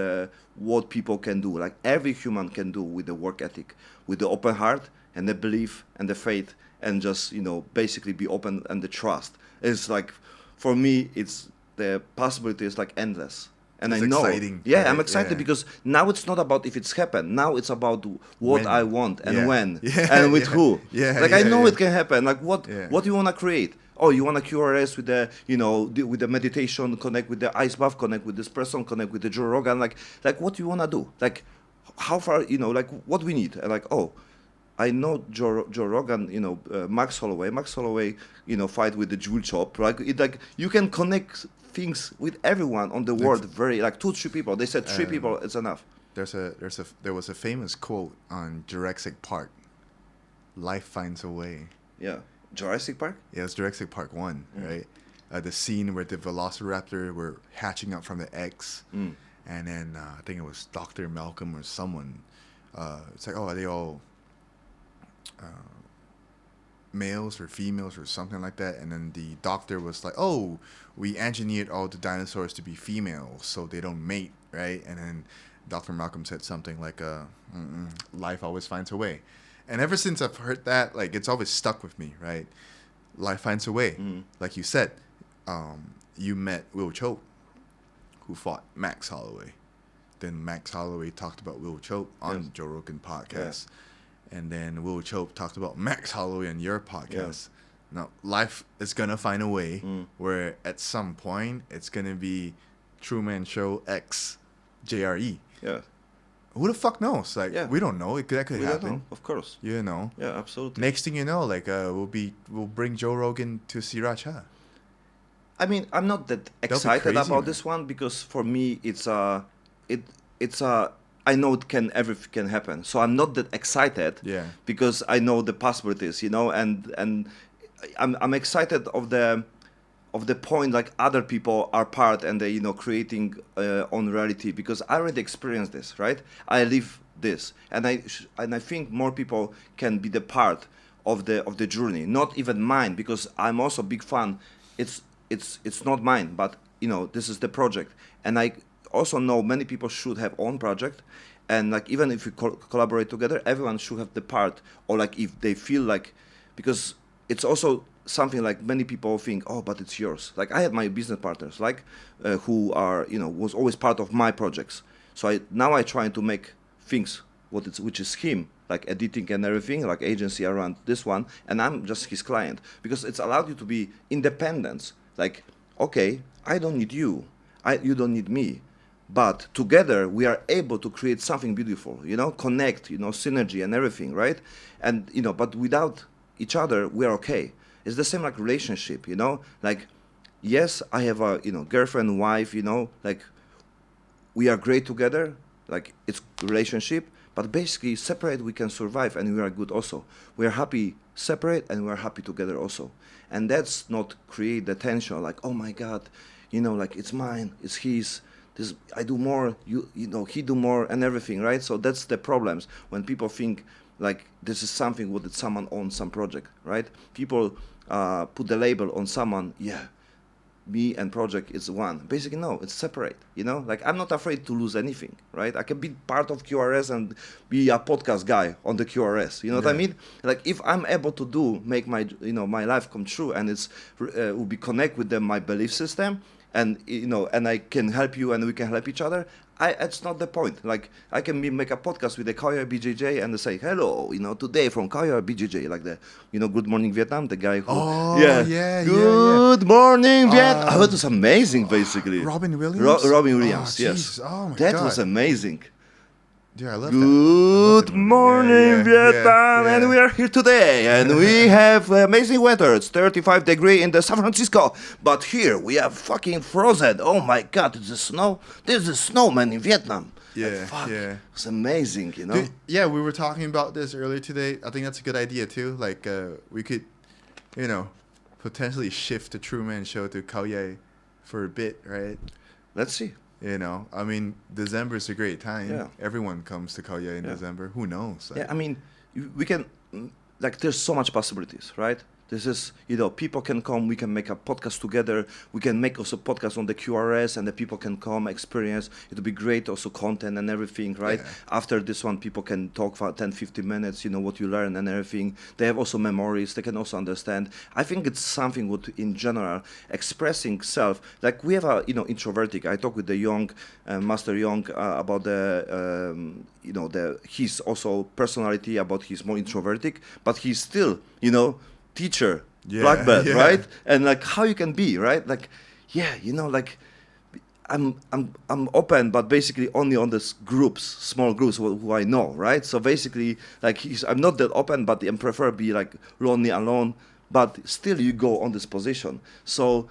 what people can do. Like every human can do with the work ethic, with the open heart and the belief and the faith, and just basically be open and the trust. It's like for me, it's the possibility is like endless. And It's I know, exciting, yeah, right? I'm excited Yeah. because now it's not about if it's happened. Now it's about what When. I want and Yeah. when Yeah, and with yeah. who. Yeah, like I yeah, know yeah. it can happen. Like what do you want to create? Oh, you want to QRS with the with the meditation, connect with the ice bath, connect with this person, connect with the Joe Rogan. Like what do you want to do? Like how far? Like what we need? And like I know Joe Rogan, Max Holloway. Max Holloway, fight with the jewel chop. Like you can connect things with everyone on the world. Very like 2-3 people. They said 3 people. It's enough. There was a famous quote on Jurassic Park. Life finds a way. Yeah, Jurassic Park. Yeah, it's Jurassic Park 1, right? The scene where the Velociraptor were hatching out from the eggs, and then I think it was Dr. Malcolm or someone. It's like, oh, are they all males or females or something like that? And then the doctor was like, oh, we engineered all the dinosaurs to be females so they don't mate, right? And then Dr. Malcolm said something like, life always finds a way. And ever since I've heard that, like, it's always stuck with me, right? Life finds a way. Like you said, you met Will Choate, who fought Max Holloway. Then Max Holloway talked about Will Choate on Yes. Joe Rogan podcast. And then Will Choate talked about Max Holloway on your podcast. Now, life is going to find a way where at some point it's going to be True Man Show X JRE. Yeah. Who the fuck knows? Like, Yeah. we don't know. That could We don't happen. know, of course. You know. Yeah, absolutely. Next thing you know, like, we'll bring Joe Rogan to Sriracha. I mean, I'm not that be excited crazy, about man. this one because for me, it's I know everything can happen, so I'm not that excited. Yeah. Because I know the possibilities, and I'm excited of the point like other people are part and they creating on reality because I already experienced this, right? I live this, and I think more people can be the part of the journey, not even mine, because I'm also a big fan. It's not mine, but this is the project, and I also know many people should have own project, and like even if we collaborate together, everyone should have the part, or like if they feel like, because it's also something like many people think, oh, but it's yours. Like I had my business partners, like who are was always part of my projects. So I try to make things which is him, like editing and everything, like agency around this one, and I'm just his client because it's allowed you to be independent. Like, okay, I don't need you, you don't need me, but together we are able to create something beautiful. Connect, synergy and everything, right? And but without each other, we are okay. It's the same like relationship, like, yes, I have a, girlfriend, wife, like we are great together, like it's relationship, But basically, separate we can survive and we are good also. We are happy separate and we are happy together also. And that's not create the tension like, oh my God, like it's mine, it's his. This I do more, he do more and everything, right? So that's the problems when people think like this is something what someone owns some project, right? People put the label on someone, me and project is one. Basically, no, it's separate. Like I'm not afraid to lose anything, right? I can be part of QRS and be a podcast guy on the QRS. You know what I mean? Like if I'm able to make my my life come true, and it's will be connect with my belief system, and and I can help you, and we can help each other. It's not the point. Like I can make a podcast with the Kauai BJJ and say hello, today from Kauai BJJ, like the Good Morning Vietnam, the guy who Good Morning Vietnam. Oh, it was amazing, basically. Robin Williams. Robin Williams, yes. Jesus. Oh my that God. was amazing. Dude, I love Good that. morning, Vietnam, and we are here today, and we have amazing weather. It's 35 degrees in the San Francisco, but here we are fucking frozen. Oh my God, it's the snow. There's a snowman in Vietnam. Fuck. It's amazing, Dude, yeah, we were talking about this earlier today. I think that's a good idea too. Like we could, potentially shift the Truman Show to Kauai for a bit, right? Let's see. I mean, December is a great time. Yeah. Everyone comes to Kauai in December. Who knows? Yeah, I mean, we can, like, there's so much possibilities, right? This is, people can come, we can make a podcast together. We can make also podcast on the QRS and the people can come, experience. It'll be great also content and everything, right? Yeah. After this one, people can talk for 10, 15 minutes, what you learn and everything. They have also memories. They can also understand. I think it's something what, in general, expressing self. Like we have a, introvertic. I talk with the Young, Master Young, about his also personality, about he's more introvertic, but he's still, teacher, black belt, right? And like how you can be, right? Like, like I'm open, but basically only on this groups, small groups who I know, right? So basically, like I'm not that open, but I prefer be like lonely alone. But still, you go on this position. So,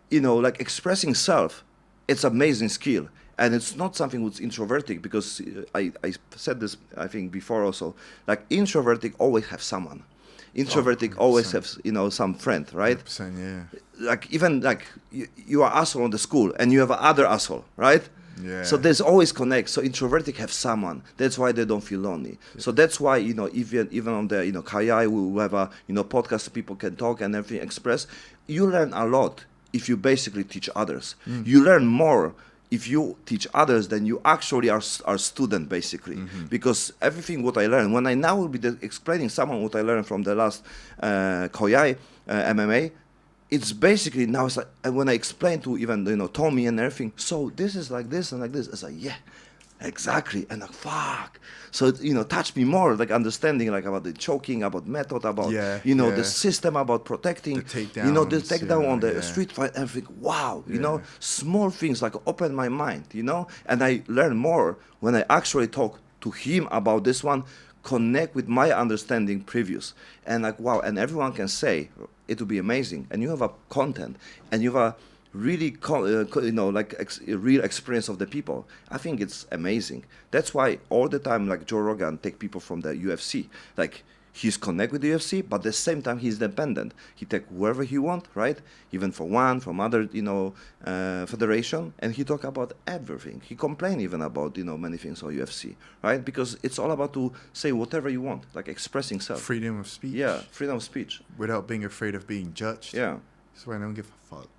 like expressing self, it's amazing skill. And it's not something that's introvertic because I said this I think before also. Like introvertic always have someone. Introvertic always have some friend, right? 100%, yeah. Like even like you are asshole on the school and you have another asshole, right? Yeah. So there's always connect. So introvertic have someone. That's why they don't feel lonely. Yeah. So that's why even on the Kauai we have a podcast people can talk and everything express. You learn a lot if you basically teach others. You learn more if you teach others, then you actually are student basically, because everything what I learned when I now will be explaining someone what I learned from the last Kauai MMA, it's basically now it's like when I explain to even Tommy and everything. So this is like this and like this. It's like exactly, and like fuck. So it touched me more, like understanding like about the choking, about method, about the system, about protecting, the takedown, the takedown on the street fight, everything. Wow, small things like open my mind, and I learn more when I actually talk to him about this one, connect with my understanding previous, and like wow, and everyone can say it will be amazing, and you have a content, and you have a really a real experience of the people. I think it's amazing. That's why all the time like Joe Rogan take people from the UFC, like he's connect with the UFC, but at the same time he's independent. He take whoever he want, right? Even from other federation, and he talk about everything. He complain even about many things on UFC, right? Because it's all about to say whatever you want, like expressing self. Freedom of speech. Yeah, freedom of speech. Without being afraid of being judged. Yeah. That's why I don't give a fuck.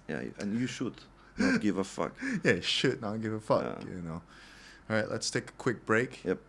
Yeah, and you should not give a fuck. Yeah, you should not give a fuck, Yeah. All right, let's take a quick break. Yep.